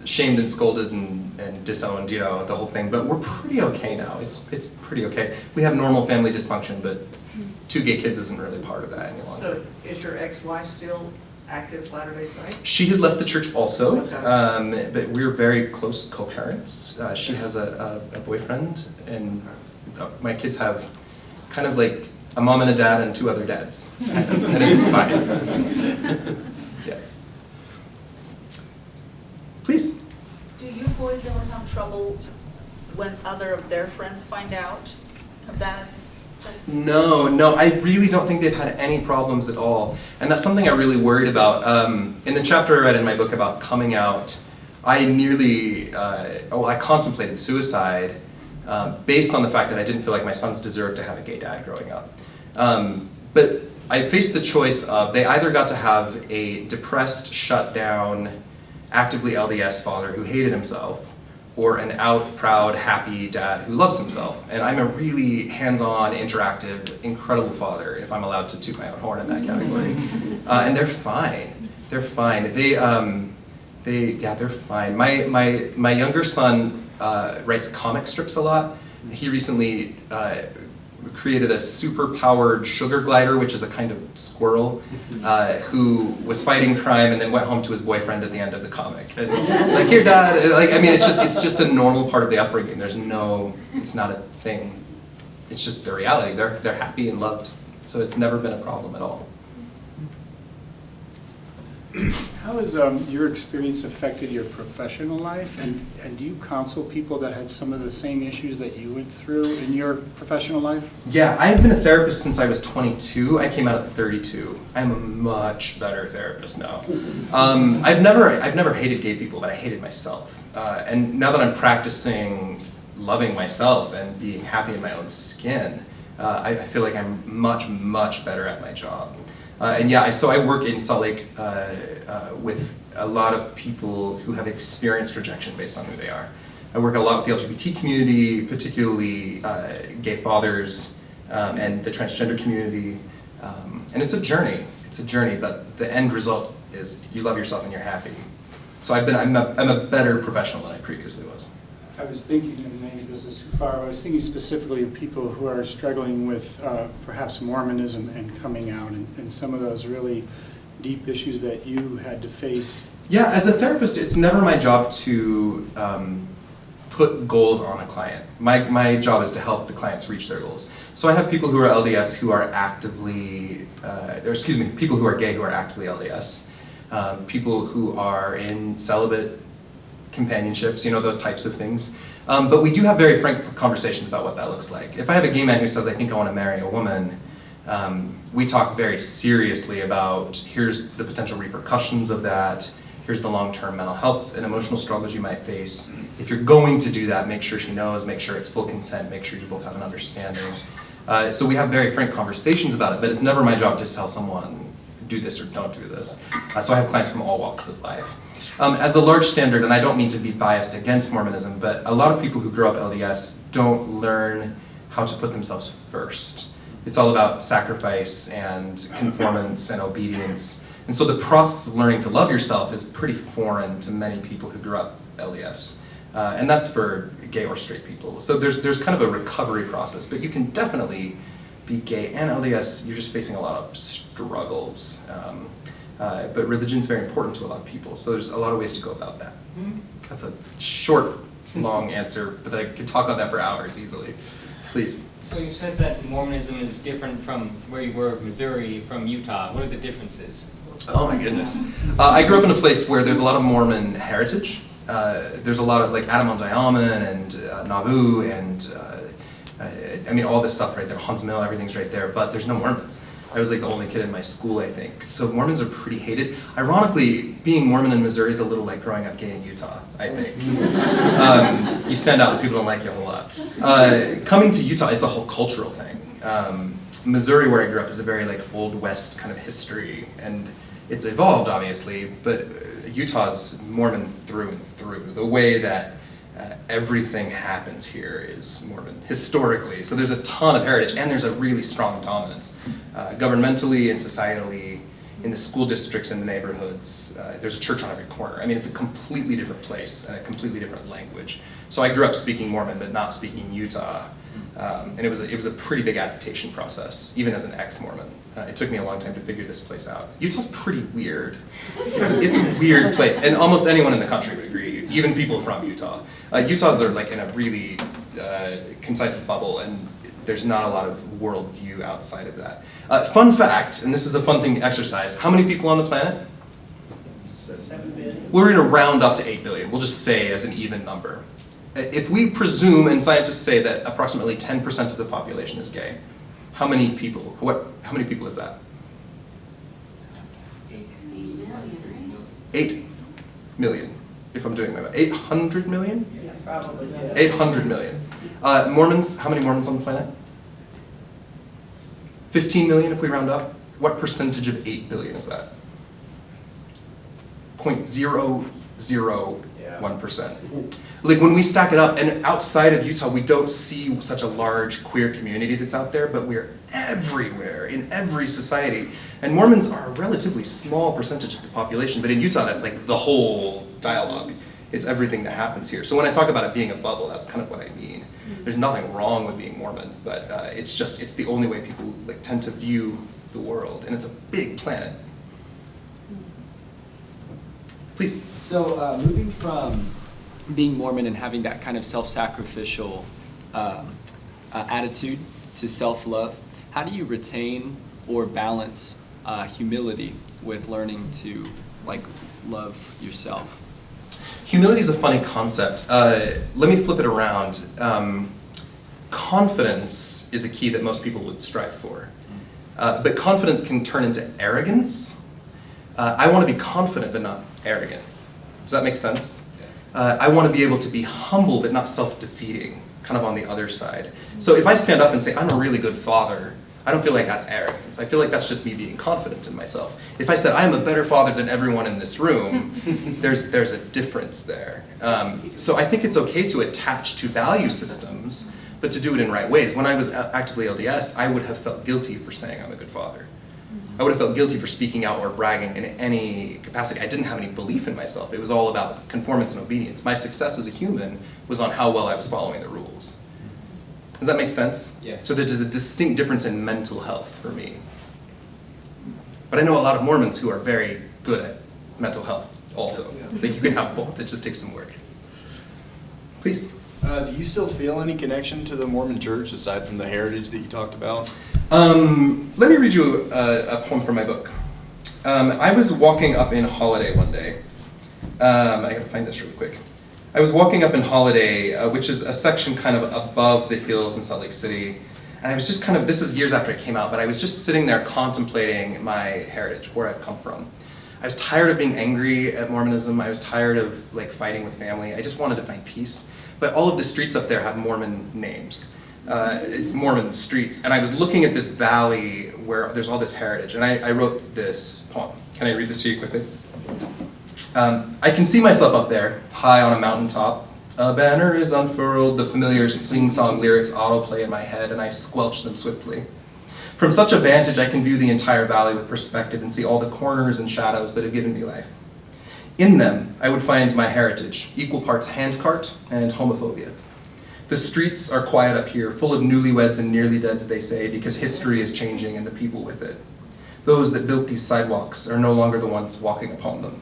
shamed and scolded and disowned, the whole thing, but we're pretty okay now. It's pretty okay. We have normal family dysfunction, but 2 gay kids isn't really part of that any longer. So is your ex-wife still active Latter-day Saint? She has left the church also, Okay. but we're very close co-parents. She has a boyfriend, and my kids have kind of like a mom and a dad and 2 other dads, and it's fine. Yeah. Please. Do you boys ever have trouble when other of their friends find out of that? No, I really don't think they've had any problems at all. And that's something I really worried about. In the chapter I read in my book about coming out, I contemplated suicide based on the fact that I didn't feel like my sons deserved to have a gay dad growing up. But I faced the choice of they either got to have a depressed, shut down, actively LDS father who hated himself, or an out, proud, happy dad who loves himself. And I'm a really hands-on, interactive, incredible father, if I'm allowed to toot my own horn in that category. And they're fine. They're fine. They're fine. My younger son writes comic strips a lot. He recently created a super-powered sugar glider, which is a kind of squirrel, who was fighting crime and then went home to his boyfriend at the end of the comic. And, like, here, Dad. Like, I mean, it's just a normal part of the upbringing. There's no, it's not a thing. It's just their reality. They're happy and loved. So it's never been a problem at all. How has your experience affected your professional life, and do you counsel people that had some of the same issues that you went through in your professional life? Yeah, I've been a therapist since I was 22. I came out at 32. I'm a much better therapist now. I've never hated gay people, but I hated myself. And now that I'm practicing loving myself and being happy in my own skin, I feel like I'm much better at my job. And yeah, so I work in Salt Lake with a lot of people who have experienced rejection based on who they are. I work a lot with the LGBT community, particularly gay fathers and the transgender community. And it's a journey, but the end result is you love yourself and you're happy. So I'm a better professional than I previously was. I was thinking, and maybe this is too far, I was thinking specifically of people who are struggling with perhaps Mormonism and coming out, and some of those really deep issues that you had to face. Yeah, as a therapist, it's never my job to put goals on a client. My job is to help the clients reach their goals. So I have people who are LDS who are actively, people who are gay who are actively LDS, people who are in celibate companionships, those types of things. But we do have very frank conversations about what that looks like. If I have a gay man who says, I think I want to marry a woman, we talk very seriously about here's the potential repercussions of that, here's the long-term mental health and emotional struggles you might face. If you're going to do that, make sure she knows, make sure it's full consent, make sure you both have an understanding. So we have very frank conversations about it, but it's never my job to tell someone, do this or don't do this. So I have clients from all walks of life. As a large standard, and I don't mean to be biased against Mormonism, but a lot of people who grow up LDS don't learn how to put themselves first. It's all about sacrifice and conformance and obedience. And so the process of learning to love yourself is pretty foreign to many people who grew up LDS. And that's for gay or straight people. So there's kind of a recovery process, but you can definitely be gay and LDS. You're just facing a lot of struggles. But religion's very important to a lot of people, so there's a lot of ways to go about that. That's a short, long answer, but I could talk about that for hours easily. Please. So you said that Mormonism is different from where you were, Missouri, from Utah. What are the differences? Oh my goodness. I grew up in a place where there's a lot of Mormon heritage. There's a lot of like Adam-on-Diamond and Nauvoo and I mean all this stuff right there, Hans Mill, everything's right there, but there's no Mormons. I was like the only kid in my school, I think. So Mormons are pretty hated. Ironically, being Mormon in Missouri is a little like growing up gay in Utah, I think. You stand out and people don't like you a whole lot. Coming to Utah, it's a whole cultural thing. Missouri, where I grew up, is a very like Old West kind of history, and it's evolved, obviously, but Utah's Mormon through and through. The way that everything happens here is Mormon, historically. So there's a ton of heritage, and there's a really strong dominance. Governmentally and societally, in the school districts and the neighborhoods, there's a church on every corner. I mean, it's a completely different place and a completely different language. So I grew up speaking Mormon, but not speaking Utah. And it was a pretty big adaptation process, even as an ex-Mormon. It took me a long time to figure this place out. Utah's pretty weird. It's a weird place, and almost anyone in the country would agree, even people from Utah. Utahs are like in a really concise bubble, and there's not a lot of worldview outside of that. Fun fact, and this is a fun thing to exercise, how many people on the planet? 7 billion. We're gonna round up to 8 billion. We'll just say as an even number. If we presume, and scientists say that approximately 10% of the population is gay, how many people? How many people is that? 8 million, if I'm doing my math. 800 million? Yeah, probably, yes. 800 million. Mormons, how many Mormons on the planet? 15 million if we round up. What percentage of 8 billion is that? 0.001%. Like when we stack it up, and outside of Utah, we don't see such a large queer community that's out there, but we're everywhere, in every society. And Mormons are a relatively small percentage of the population, but in Utah, that's like the whole dialogue. It's everything that happens here. So when I talk about it being a bubble, that's kind of what I mean. There's nothing wrong with being Mormon, but it's the only way people like tend to view the world, and it's a big planet. Please. So moving from being Mormon and having that kind of self-sacrificial attitude to self-love, how do you retain or balance humility with learning to like love yourself? Humility is a funny concept. Let me flip it around. Confidence is a key that most people would strive for. But confidence can turn into arrogance. I want to be confident but not arrogant. Does that make sense? I want to be able to be humble but not self-defeating, kind of on the other side. So if I stand up and say, I'm a really good father, I don't feel like that's arrogance. I feel like that's just me being confident in myself. If I said, I am a better father than everyone in this room, there's a difference there. So I think it's okay to attach to value systems, but to do it in right ways. When I was actively LDS, I would have felt guilty for saying I'm a good father. I would have felt guilty for speaking out or bragging in any capacity. I didn't have any belief in myself. It was all about conformance and obedience. My success as a human was on how well I was following the rules. Does that make sense? Yeah. So there's a distinct difference in mental health for me. But I know a lot of Mormons who are very good at mental health also. Like you can have both, it just takes some work. Please. Do you still feel any connection to the Mormon church aside from the heritage that you talked about? Let me read you a poem from my book. I was walking up in Holiday one day. I gotta find this really quick. I was walking up in Holiday, which is a section kind of above the hills in Salt Lake City. And I was just this is years after I came out, but I was just sitting there contemplating my heritage, where I've come from. I was tired of being angry at Mormonism. I was tired of fighting with family. I just wanted to find peace. But all of the streets up there have Mormon names. It's Mormon streets. And I was looking at this valley where there's all this heritage. And I wrote this poem. Can I read this to you quickly? I can see myself up there, high on a mountaintop. A banner is unfurled, the familiar sing-song lyrics autoplay in my head, and I squelch them swiftly. From such a vantage, I can view the entire valley with perspective and see all the corners and shadows that have given me life. In them, I would find my heritage, equal parts handcart and homophobia. The streets are quiet up here, full of newlyweds and nearly deads, they say, because history is changing and the people with it. Those that built these sidewalks are no longer the ones walking upon them.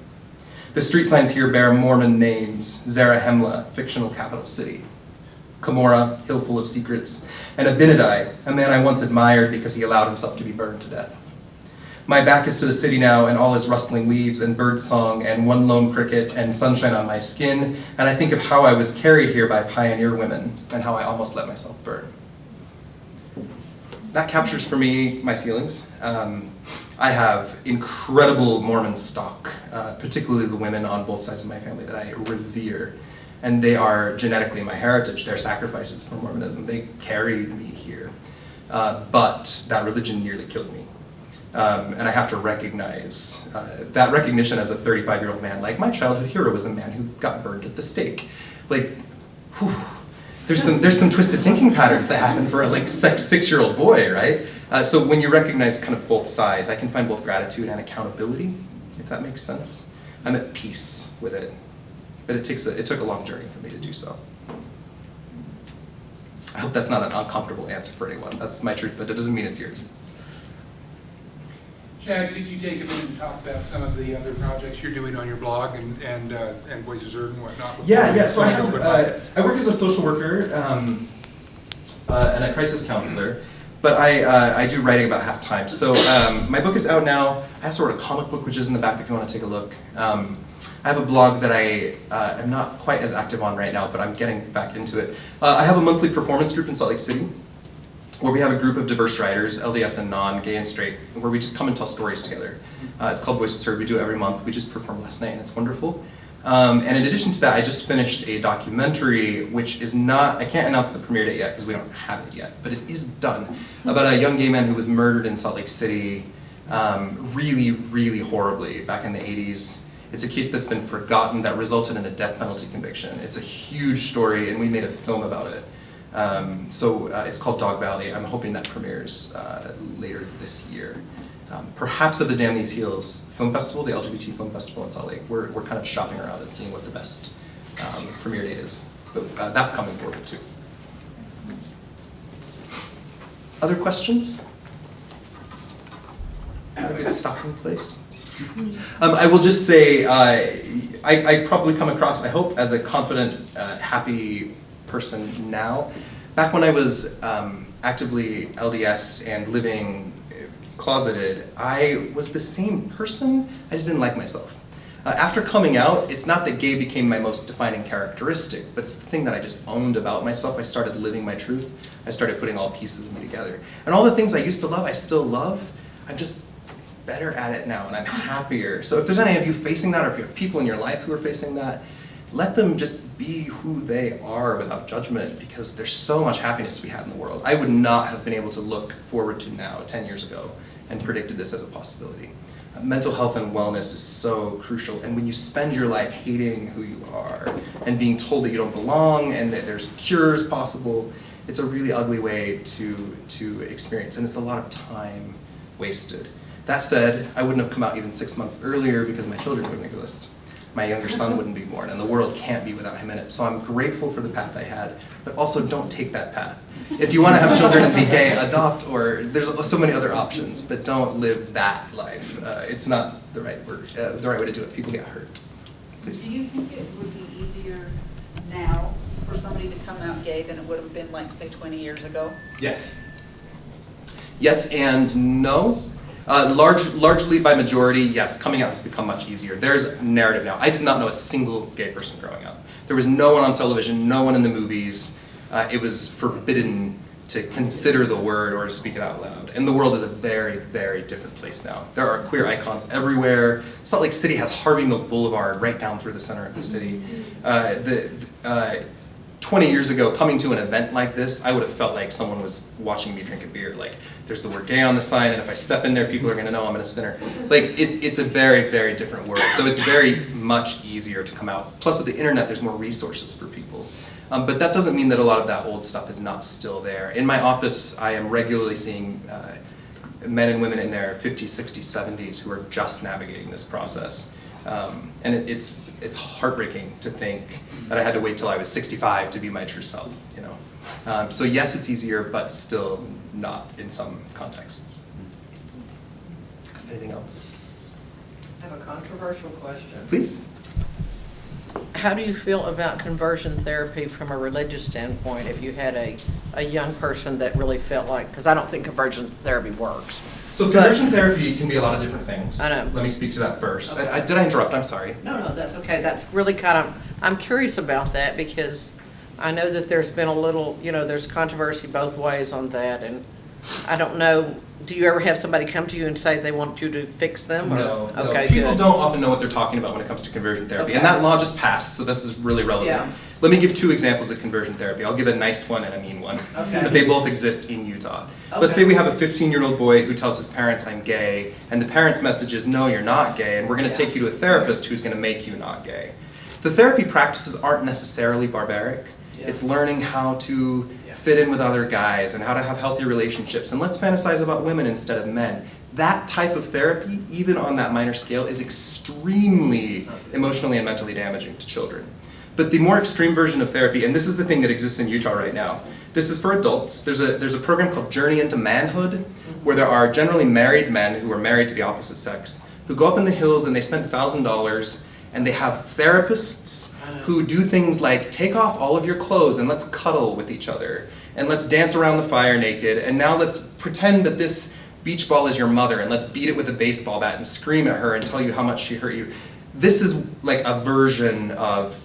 The street signs here bear Mormon names: Zarahemla, fictional capital city; Cumorah, hill full of secrets; and Abinadi, a man I once admired because he allowed himself to be burned to death. My back is to the city now, and all is rustling leaves and bird song and one lone cricket and sunshine on my skin, and I think of how I was carried here by pioneer women and how I almost let myself burn. That captures for me my feelings. I have incredible Mormon stock, particularly the women on both sides of my family that I revere. And they are genetically my heritage. They're sacrifices for Mormonism. They carried me here. But that religion nearly killed me. And I have to recognize that recognition as a 35-year-old man. Like, my childhood hero was a man who got burned at the stake. Like, whew, there's some twisted thinking patterns that happen for a 6-year-old boy, right? So when you recognize kind of both sides, I can find both gratitude and accountability, if that makes sense. I'm at peace with it, but it took a long journey for me to do so. I hope that's not an uncomfortable answer for anyone. That's my truth, but it doesn't mean it's yours. Chad, could you take a minute and talk about some of the other projects you're doing on your blog and Voices Heard and whatnot? Yeah. So I work as a social worker and a crisis counselor, but I do writing about half time. So my book is out now. I have sort of a comic book, which is in the back if you want to take a look. I have a blog that I am not quite as active on right now, but I'm getting back into it. I have a monthly performance group in Salt Lake City, where we have a group of diverse writers, LDS and non, gay and straight, where we just come and tell stories together. It's called Voices Heard. We do it every month. We just performed last night, and it's wonderful. And in addition to that, I just finished a documentary, which is not, I can't announce the premiere date yet because we don't have it yet, but it is done, about a young gay man who was murdered in Salt Lake City really, really horribly back in the 80s. It's a case that's been forgotten that resulted in a death penalty conviction. It's a huge story, and we made a film about it. It's called Dog Valley. I'm hoping that premieres later this year. Perhaps at the Damn These Heels Film Festival, the LGBT Film Festival in Salt Lake. We're kind of shopping around and seeing what the best premiere date is. But that's coming forward too. Other questions? A good stopping place? I will just say, I probably come across, I hope, as a confident, happy person now. Back when I was actively LDS and living closeted, I was the same person, I just didn't like myself. After coming out, it's not that gay became my most defining characteristic, but it's the thing that I just owned about myself. I started living my truth. I started putting all pieces of me together. And all the things I used to love, I still love. I'm just better at it now, and I'm happier. So if there's any of you facing that, or if you have people in your life who are facing that, let them just be who they are without judgment, because there's so much happiness to be had in the world. I would not have been able to look forward to now, 10 years ago, and predicted this as a possibility. Mental health and wellness is so crucial, and when you spend your life hating who you are and being told that you don't belong and that there's cures possible, it's a really ugly way to experience, and it's a lot of time wasted. That said, I wouldn't have come out even 6 months earlier because my children wouldn't exist. My younger son wouldn't be born, and the world can't be without him in it. So I'm grateful for the path I had, but also don't take that path. If you want to have children and be gay, adopt, or there's so many other options, but don't live that life. It's not the right way to do it. People get hurt. Please. Do you think it would be easier now for somebody to come out gay than it would have been, like, say, 20 years ago? Yes. Yes and no. Largely by majority, yes, coming out has become much easier. There's a narrative now. I did not know a single gay person growing up. There was no one on television, no one in the movies. It was forbidden to consider the word or to speak it out loud. And the world is a very, very different place now. There are queer icons everywhere. Salt Lake City has Harvey Milk Boulevard right down through the center of the city. 20 years ago, coming to an event like this, I would have felt like someone was watching me drink a beer. Like, there's the word gay on the sign, and if I step in there, people are gonna know I'm a sinner. Like, it's a very, very different world. So it's very much easier to come out. Plus, with the internet, there's more resources for people. But that doesn't mean that a lot of that old stuff is not still there. In my office, I am regularly seeing men and women in their 50s, 60s, 70s who are just navigating this process. And it's heartbreaking to think that I had to wait till I was 65 to be my true self, you know. So yes, it's easier, but still not in some contexts. Anything else? I have a controversial question. Please. How do you feel about conversion therapy from a religious standpoint if you had a young person that really felt like, because I don't think conversion therapy works. So conversion therapy can be a lot of different things. I know. Let me speak to that first. Okay. Did I interrupt? I'm sorry. No, that's okay. That's really kind of, I'm curious about that because I know that there's been a little, there's controversy both ways on that, and I don't know, do you ever have somebody come to you and say they want you to fix them? Or? No. Okay, People good. don't often know what they're talking about when it comes to conversion therapy, Okay. and that law just passed, so this is really relevant. Yeah. Let me give 2 examples of conversion therapy. I'll give a nice one and a mean one, Okay. but they both exist in Utah. Okay. Let's say we have a 15-year-old boy who tells his parents, I'm gay, and the parents' message is, no, you're not gay, and we're going to take you to a therapist who's going to make you not gay. The therapy practices aren't necessarily barbaric. Yeah. It's learning how to fit in with other guys and how to have healthy relationships, and let's fantasize about women instead of men. That type of therapy, even on that minor scale, is extremely emotionally and mentally damaging to children. But the more extreme version of therapy, and this is the thing that exists in Utah right now, this is for adults. There's a program called Journey into Manhood, where there are generally married men who are married to the opposite sex, who go up in the hills and they spend $1,000, and they have therapists who do things like take off all of your clothes and let's cuddle with each other, and let's dance around the fire naked, and now let's pretend that this beach ball is your mother, and let's beat it with a baseball bat and scream at her and tell you how much she hurt you. This is like a version of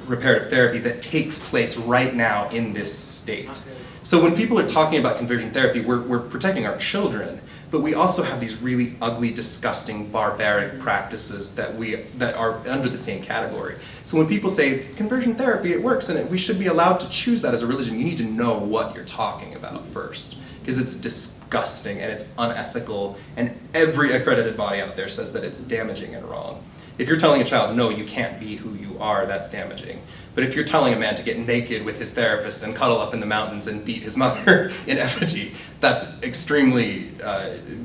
reparative therapy that takes place right now in this state. So when people are talking about conversion therapy, we're protecting our children, but we also have these really ugly, disgusting, barbaric practices that are under the same category. So when people say conversion therapy, it works, and we should be allowed to choose that as a religion, you need to know what you're talking about first, because it's disgusting and it's unethical, and every accredited body out there says that it's damaging and wrong. If you're telling a child, no, you can't be who you are, that's damaging. But if you're telling a man to get naked with his therapist and cuddle up in the mountains and beat his mother in effigy, that's extremely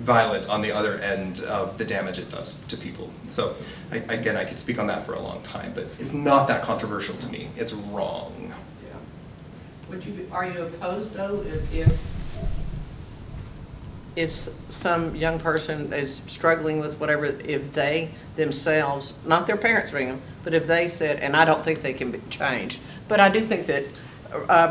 violent on the other end of the damage it does to people. So again, I could speak on that for a long time, but it's not that controversial to me. It's wrong. Are you opposed though if some young person is struggling with whatever, if they themselves, not their parents bring them, but if they said, and I don't think they can be changed, but I do think that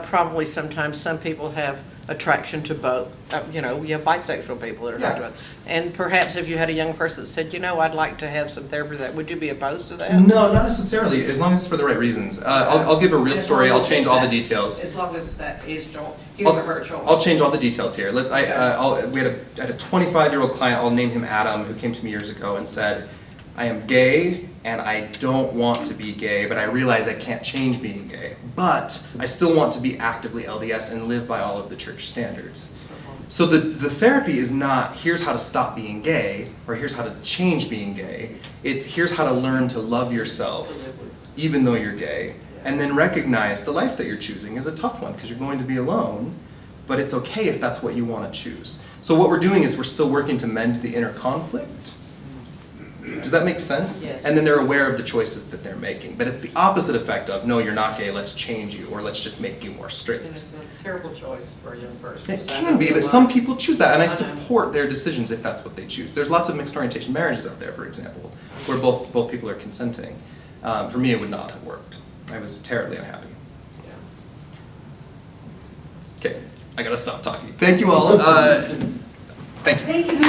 probably sometimes some people have attraction to both. You know, you have bisexual people that are attracted to both. And perhaps if you had a young person that said, you know, I'd like to have some therapy, that would you be opposed to that? No, not necessarily, as long as it's for the right reasons. I'll give a real story. I'll change all the details. As long as that is his or her choice. I'll change all the details here. We had a 25-year-old client, I'll name him Adam, who came to me years ago and said, I am gay and I don't want to be gay, but I realize I can't change being gay. But I still want to be actively LDS and live by all of the church standards. So the therapy is not, here's how to stop being gay, or here's how to change being gay. It's here's how to learn to love yourself, even though you're gay, and then recognize the life that you're choosing is a tough one, because you're going to be alone, but it's okay if that's what you want to choose. So what we're doing is we're still working to mend the inner conflict. Does that make sense? Yes. And then they're aware of the choices that they're making. But it's the opposite effect of, no, you're not gay, let's change you, or let's just make you more straight. And it's a terrible choice for a young person. It can be, but some people choose that, and I support their decisions if that's what they choose. There's lots of mixed orientation marriages out there, for example, where both people are consenting. For me, it would not have worked. I was terribly unhappy. Okay, I gotta stop talking. Thank you all. Thank you. Thank you.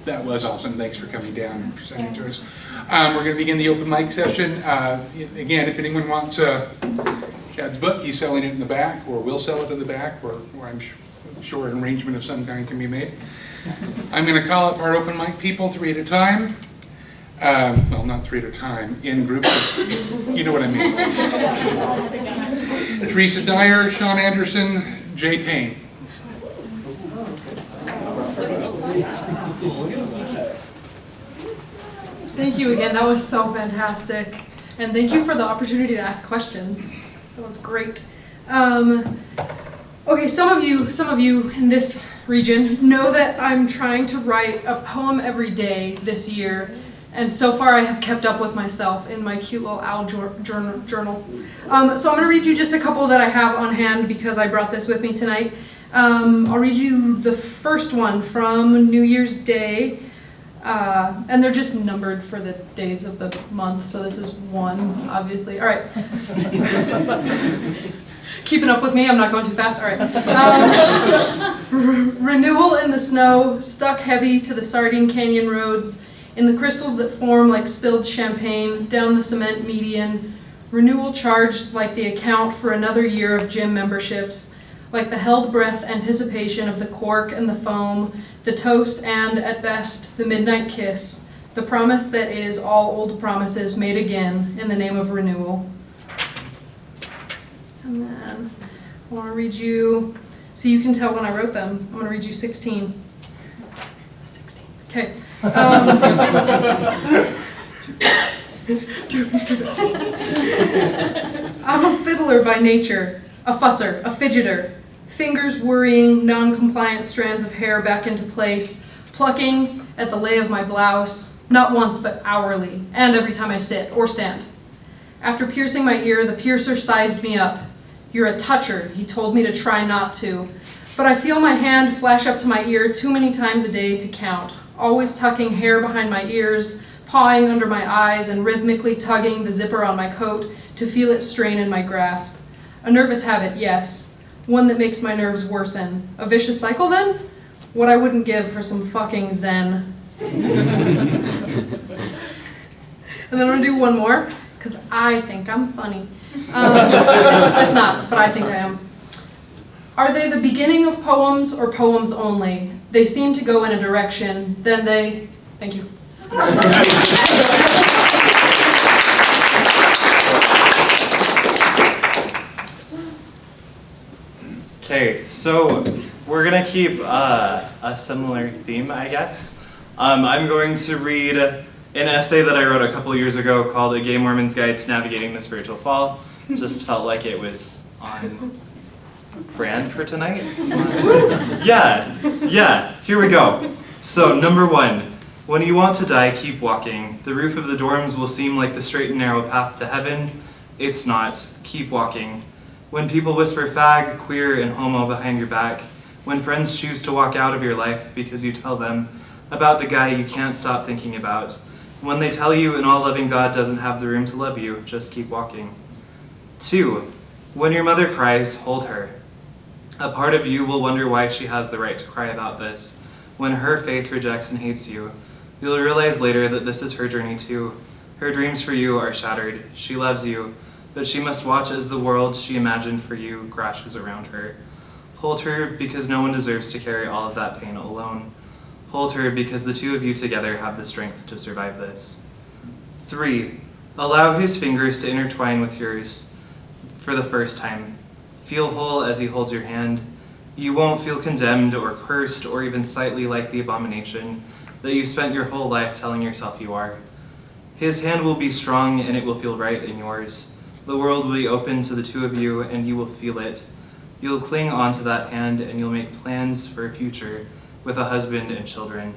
That was awesome. Thanks for coming down and presenting to us. We're going to begin the open mic session. Again, if anyone wants Chad's book, he's selling it in the back, or will sell it in the back, or I'm sure an arrangement of some kind can be made. I'm going to call up our open mic people 3 at a time. Well, not 3 at a time, in groups. You know what I mean. Teresa Dyer, Sean Anderson, Jay Payne. Thank you again, that was so fantastic. And thank you for the opportunity to ask questions. That was great. Okay, some of you in this region know that I'm trying to write a poem every day this year. And so far I have kept up with myself in my cute little owl journal. So I'm going to read you just a couple that I have on hand because I brought this with me tonight. I'll read you the first one from New Year's Day. And they're just numbered for the days of the month, so this is 1, obviously. All right. Keeping up with me, I'm not going too fast. All right. Renewal in the snow, stuck heavy to the Sardine Canyon roads, in the crystals that form like spilled champagne, down the cement median. Renewal charged like the account for another year of gym memberships, like the held breath anticipation of the cork and the foam, the toast and, at best, the midnight kiss, the promise that is all old promises made again in the name of renewal. And then I want to read you, so you can tell when I wrote them. I'm going to read you 16. It's the 16th. Okay. I'm a fiddler by nature, a fusser, a fidgeter, fingers worrying non-compliant strands of hair back into place, plucking at the lay of my blouse, not once but hourly, and every time I sit or stand. After piercing my ear, the piercer sized me up. You're a toucher, he told me to try not to, but I feel my hand flash up to my ear too many times a day to count, always tucking hair behind my ears, pawing under my eyes, and rhythmically tugging the zipper on my coat to feel it strain in my grasp. A nervous habit, yes. One that makes my nerves worsen. A vicious cycle, then? What I wouldn't give for some fucking zen. And then I'm gonna do one more, because I think I'm funny. It's not, but I think I am. Are they the beginning of poems or poems only? They seem to go in a direction, then they... Thank you. Okay, so we're gonna keep a similar theme, I guess. I'm going to read an essay that I wrote a couple years ago called A Gay Mormon's Guide to Navigating the Spiritual Fall. Just felt like it was on brand for tonight. Yeah, here we go. So, number 1, when you want to die, keep walking. The roof of the dorms will seem like the straight and narrow path to heaven. It's not. Keep walking. When people whisper fag, queer, and homo behind your back, when friends choose to walk out of your life because you tell them about the guy you can't stop thinking about, when they tell you an all-loving God doesn't have the room to love you, just keep walking. 2, when your mother cries, hold her. A part of you will wonder why she has the right to cry about this. When her faith rejects and hates you, you'll realize later that this is her journey too. Her dreams for you are shattered. She loves you, but she must watch as the world she imagined for you crashes around her. Hold her because no one deserves to carry all of that pain alone. Hold her because the two of you together have the strength to survive this. 3, allow his fingers to intertwine with yours for the first time. Feel whole as he holds your hand. You won't feel condemned or cursed or even slightly like the abomination that you spent your whole life telling yourself you are. His hand will be strong and it will feel right in yours. The world will be open to the two of you and you will feel it. You'll cling onto that hand and you'll make plans for a future with a husband and children.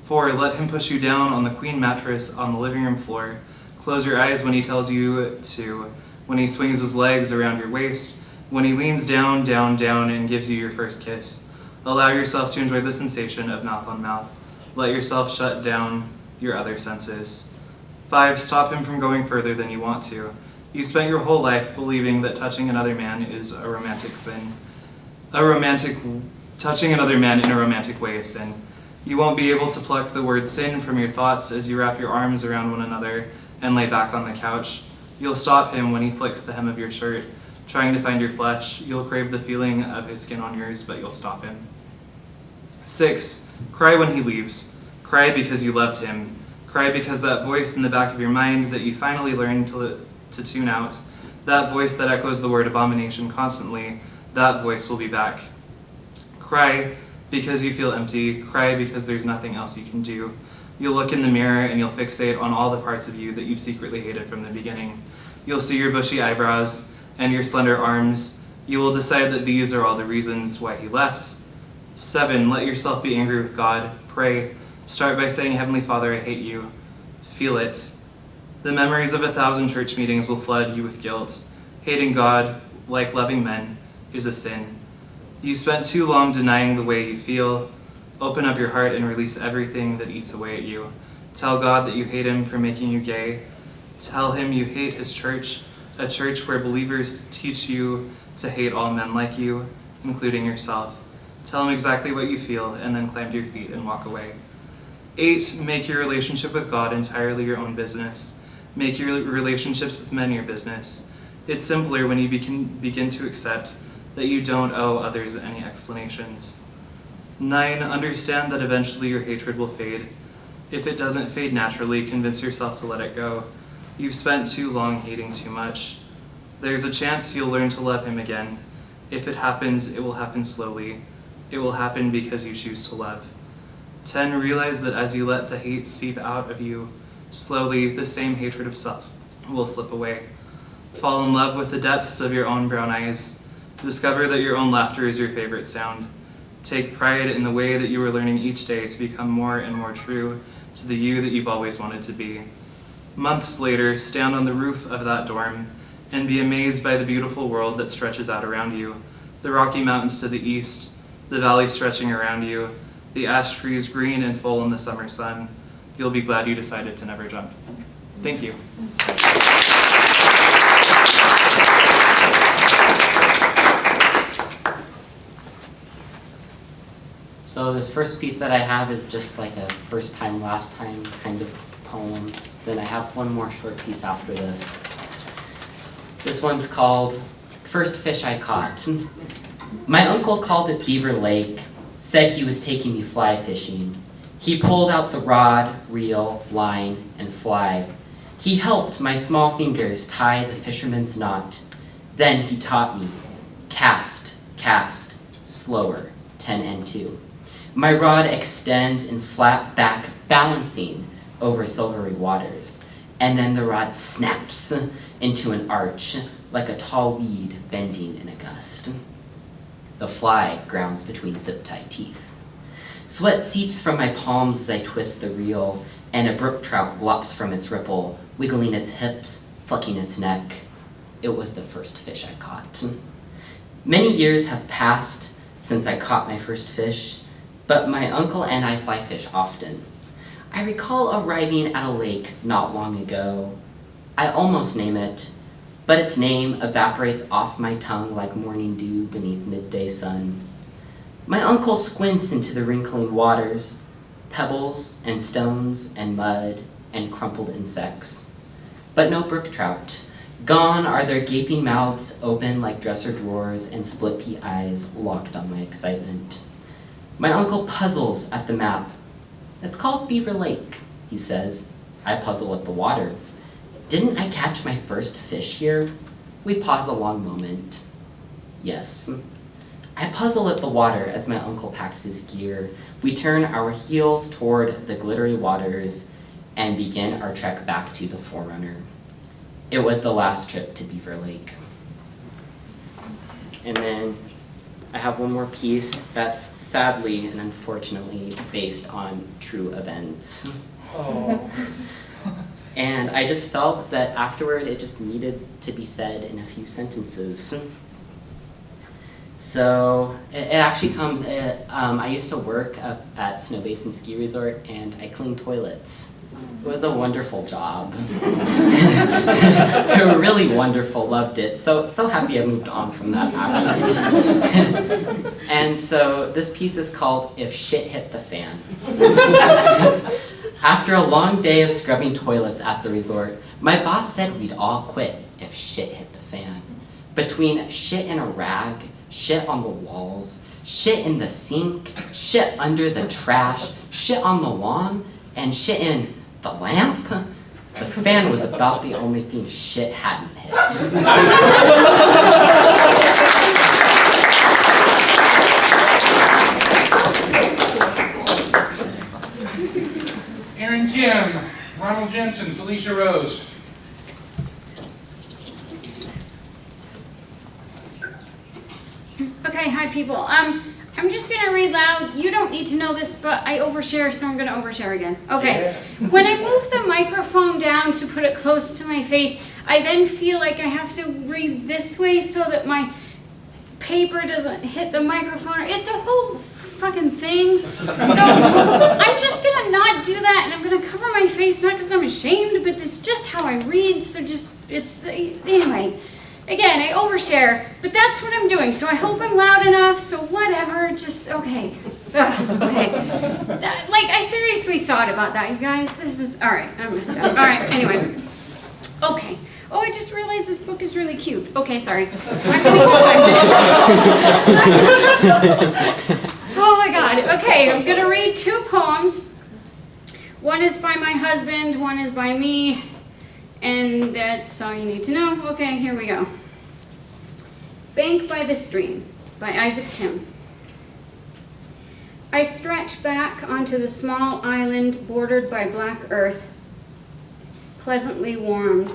4, let him push you down on the queen mattress on the living room floor. Close your eyes when he tells you to, when he swings his legs around your waist, when he leans down, down, down and gives you your first kiss. Allow yourself to enjoy the sensation of mouth on mouth. Let yourself shut down your other senses. 5, stop him from going further than you want to. You spent your whole life believing that touching another man is a romantic sin. Touching another man in a romantic way is sin. You won't be able to pluck the word sin from your thoughts as you wrap your arms around one another and lay back on the couch. You'll stop him when he flicks the hem of your shirt, trying to find your flesh. You'll crave the feeling of his skin on yours, but you'll stop him. 6, cry when he leaves. Cry because you loved him. Cry because that voice in the back of your mind that you finally learned to tune out, that voice that echoes the word abomination constantly, that voice will be back. Cry because you feel empty. Cry because there's nothing else you can do. You'll look in the mirror and you'll fixate on all the parts of you that you've secretly hated from the beginning. You'll see your bushy eyebrows and your slender arms. You will decide that these are all the reasons why he left. 7, let yourself be angry with God. Pray. Start by saying, Heavenly Father, I hate you. Feel it. The memories of 1,000 church meetings will flood you with guilt. Hating God, like loving men, is a sin. You spent too long denying the way you feel. Open up your heart and release everything that eats away at you. Tell God that you hate him for making you gay. Tell him you hate his church, a church where believers teach you to hate all men like you, including yourself. Tell him exactly what you feel and then climb to your feet and walk away. 8, make your relationship with God entirely your own business. Make your relationships with men your business. It's simpler when you begin to accept that you don't owe others any explanations. 9, understand that eventually your hatred will fade. If it doesn't fade naturally, convince yourself to let it go. You've spent too long hating too much. There's a chance you'll learn to love him again. If it happens, it will happen slowly. It will happen because you choose to love. 10, realize that as you let the hate seep out of you, slowly the same hatred of self will slip away. Fall in love with the depths of your own brown eyes. Discover that your own laughter is your favorite sound. Take pride in the way that you are learning each day to become more and more true to the you that you've always wanted to be. Months later, stand on the roof of that dorm and be amazed by the beautiful world that stretches out around you. The Rocky Mountains to the east, the valley stretching around you, the ash trees green and full in the summer sun. You'll be glad you decided to never jump. Thank you. So this first piece that I have is just like a first time, last time kind of poem. Then I have one more short piece after this. This one's called First Fish I Caught. My uncle called it Beaver Lake, said he was taking me fly fishing. He pulled out the rod, reel, line, and fly. He helped my small fingers tie the fisherman's knot. Then he taught me, cast, Cast, slower, 10 and 2. My rod extends in flat back, balancing over silvery waters, and then the rod snaps into an arch like a tall weed bending in a gust. The fly grounds between zip-tied teeth. Sweat seeps from my palms as I twist the reel, and a brook trout glops from its ripple, wiggling its hips, flicking its neck. It was the first fish I caught. Many years have passed since I caught my first fish, but my uncle and I fly fish often. I recall arriving at a lake not long ago. I almost name it, but its name evaporates off my tongue like morning dew beneath midday sun. My uncle squints into the wrinkling waters, pebbles and stones and mud and crumpled insects. But no brook trout. Gone are their gaping mouths open like dresser drawers and split pea eyes locked on my excitement. My uncle puzzles at the map. It's called Beaver Lake, he says. I puzzle at the water. Didn't I catch my first fish here? We pause a long moment. Yes. I puzzle at the water as my uncle packs his gear. We turn our heels toward the glittery waters and begin our trek back to the Forerunner. It was the last trip to Beaver Lake. And then I have one more piece that's sadly and unfortunately based on true events. Oh. And I just felt that afterward it just needed to be said in a few sentences. So it actually comes, I used to work up at Snow Basin Ski Resort and I cleaned toilets. It was a wonderful job. They were really wonderful, loved it. So happy I moved on from that actually. And so this piece is called If Shit Hit the Fan. After a long day of scrubbing toilets at the resort, my boss said we'd all quit if shit hit the fan. Between shit in a rag, shit on the walls, shit in the sink, shit under the trash, shit on the lawn, and shit in the lamp, the fan was about the only thing shit hadn't hit. Aaron Kim, Ronald Jensen, Felicia Rose. Okay, hi people. I'm just gonna read loud. You don't need to know this, but I overshare, so I'm gonna overshare again. Okay. Yeah. When I move the microphone down to put it close to my face, I then feel like I have to read this way so that my paper doesn't hit the microphone. It's a whole fucking thing. So I'm just gonna not do that, and I'm gonna cover my face, not because I'm ashamed, but it's just how I read, so anyway. Again, I overshare, but that's what I'm doing, so I hope I'm loud enough, so whatever, just, okay. Ugh, okay. Like, I seriously thought about that, you guys. This is, all right, I messed up. All right, anyway. Okay. Oh, I just realized this book is really cute. Okay, sorry. I'm gonna Oh my God. Okay, I'm gonna read 2 poems. One is by my husband, one is by me. And that's all you need to know. Okay, here we go. Bank by the Stream by Isaac Tim. I stretch back onto the small island bordered by black earth, pleasantly warmed.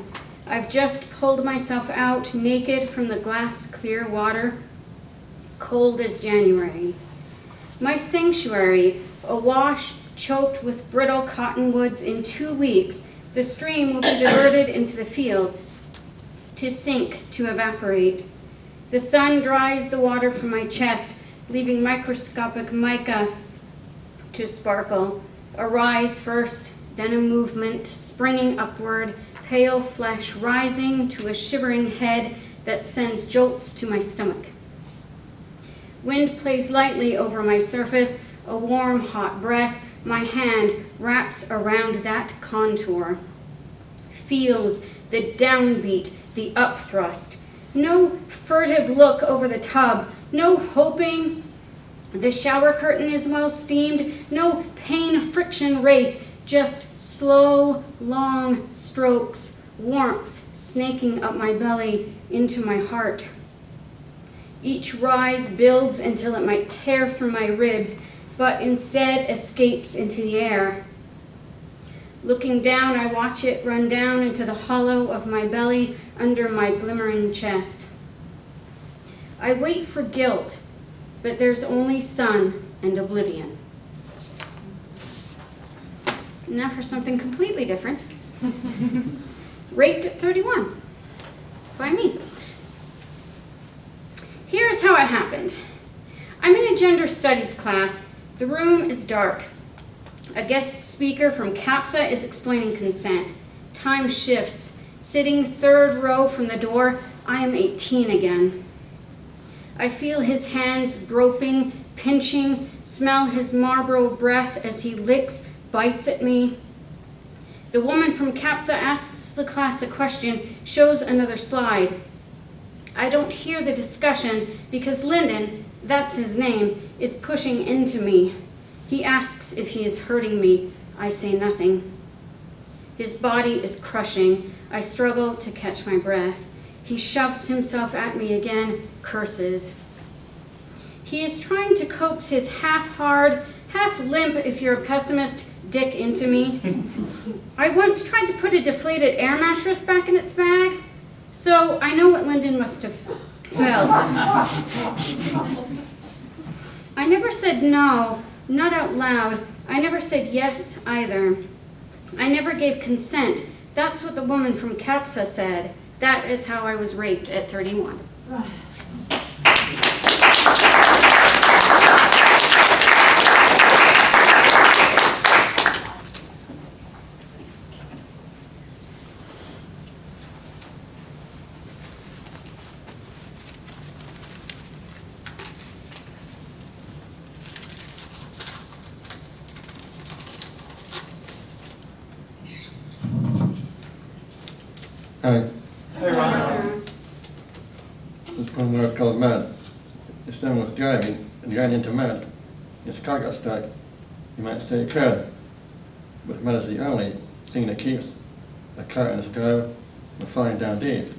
I've just pulled myself out naked from the glass clear water, cold as January. My sanctuary, awash, choked with brittle cottonwoods. In 2 weeks, the stream will be diverted into the fields, to sink, to evaporate. The sun dries the water from my chest, leaving microscopic mica to sparkle. A rise first, then a movement, springing upward, pale flesh rising to a shivering head that sends jolts to my stomach. Wind plays lightly over my surface, a warm, hot breath. My hand wraps around that contour, feels the downbeat, the upthrust. No furtive look over the tub, no hoping the shower curtain is well steamed, no pain friction race, just slow, long strokes, warmth snaking up my belly into my heart. Each rise builds until it might tear through my ribs, but instead escapes into the air. Looking down, I watch it run down into the hollow of my belly under my glimmering chest. I wait for guilt, but there's only sun and oblivion. Now for something completely different. Raped at 31 by me. Here's how it happened. I'm in a gender studies class. The room is dark. A guest speaker from CAPSA is explaining consent. Time shifts. Sitting third row from the door, I am 18 again. I feel his hands groping, pinching, smell his Marlboro breath as he licks, bites at me. The woman from CAPSA asks the class a question, shows another slide. I don't hear the discussion because Lyndon, that's his name, is pushing into me. He asks if he is hurting me. I say nothing. His body is crushing. I struggle to catch my breath. He shoves himself at me again, curses. He is trying to coax his half-hard, half-limp, if you're a pessimist, dick into me. I once tried to put a deflated air mattress back in its bag, so I know what Lyndon must have felt. I never said no, not out loud. I never said yes either. I never gave consent. That's what the woman from CAPSA said. That is how I was raped at 31. Hi. Hey, Ron. This one word called mud. If someone was driving and ran into mud, his car got stuck, you might say it could. But mud is the only thing that keeps a car in its drive from falling down deep.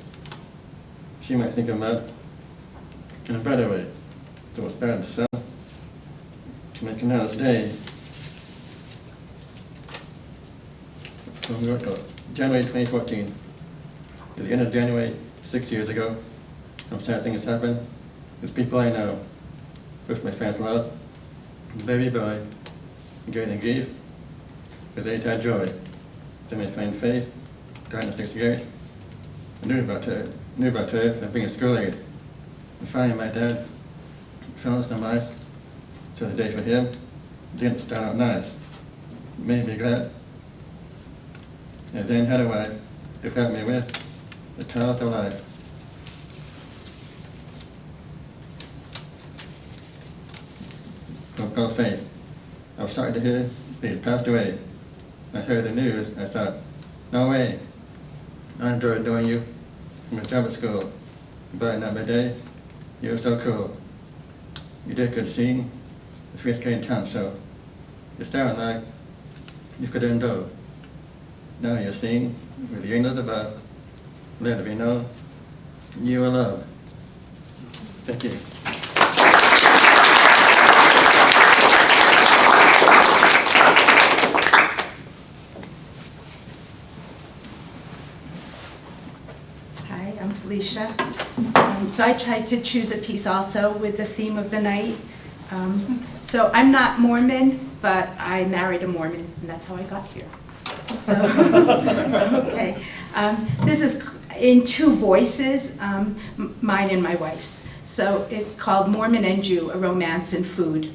She might think of mud in a better way. So it's bad to sell to make another day. One word called January 2014. At the end of January, 6 years ago, some sad things happened. There's people I know. First my first was a baby boy, getting a gift, with they had joy. Then my friend Faith, died in the 6th grade. I knew about her and being a school aide. And finally my dad fell on some ice, so the day for him didn't start out nice. It made me glad. And then had a wife to help me with the trials of life. From called Faith. I was sorry to hear he had passed away. I heard the news, I thought, no way. I enjoyed knowing you from a job at school. But not by day, you were so cool. You did good singing, the 5th grade town show. You sound like you could endure. Now you're singing with the angels above. Let it be known you are loved. Thank you. Hi, I'm Felicia. So I tried to choose a piece also with the theme of the night. So I'm not Mormon, but I married a Mormon, and that's how I got here. So, okay. This is in 2 voices, mine and my wife's. So it's called Mormon and Jew, A Romance in Food.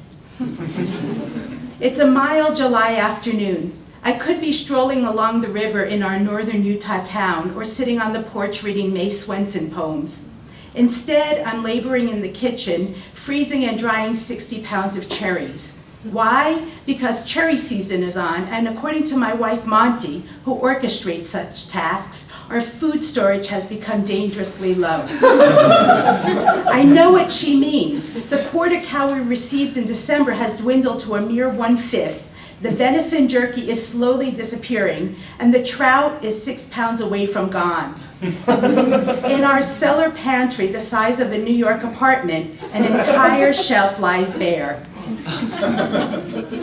It's a mild July afternoon. I could be strolling along the river in our northern Utah town or sitting on the porch reading Mae Swenson poems. Instead, I'm laboring in the kitchen, freezing and drying 60 pounds of cherries. Why? Because cherry season is on, and according to my wife Monty, who orchestrates such tasks, our food storage has become dangerously low. I know what she means. The porta cow we received in December has dwindled to a mere 1/5. The venison jerky is slowly disappearing, and the trout is 6 pounds away from gone. In our cellar pantry, the size of a New York apartment, an entire shelf lies bare.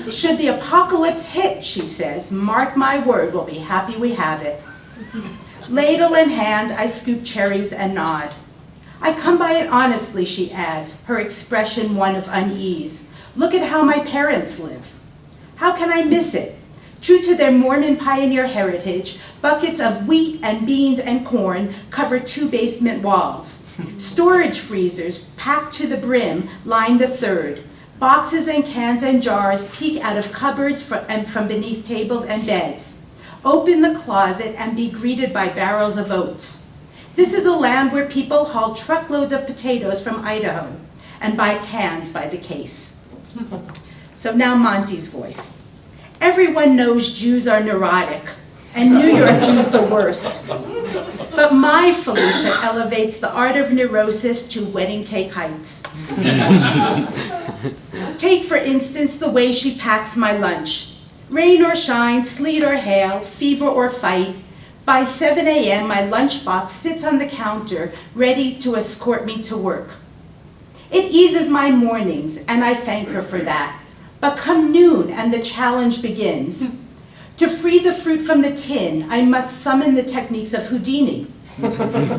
Should the apocalypse hit, she says, mark my word, we'll be happy we have it. Ladle in hand, I scoop cherries and nod. I come by it honestly, she adds, her expression one of unease. Look at how my parents live. How can I miss it? True to their Mormon pioneer heritage, buckets of wheat and beans and corn cover 2 basement walls. Storage freezers, packed to the brim, line the 3rd. Boxes and cans and jars peek out of cupboards from beneath tables and beds. Open the closet and be greeted by barrels of oats. This is a land where people haul truckloads of potatoes from Idaho and buy cans by the case. So now Monty's voice. Everyone knows Jews are neurotic, and New York Jews the worst. But my Felicia elevates the art of neurosis to wedding cake heights. Take, for instance, the way she packs my lunch. Rain or shine, sleet or hail, fever or fight, by 7 a.m. my lunchbox sits on the counter, ready to escort me to work. It eases my mornings, and I thank her for that. But come noon, and the challenge begins. To free the fruit from the tin, I must summon the techniques of Houdini.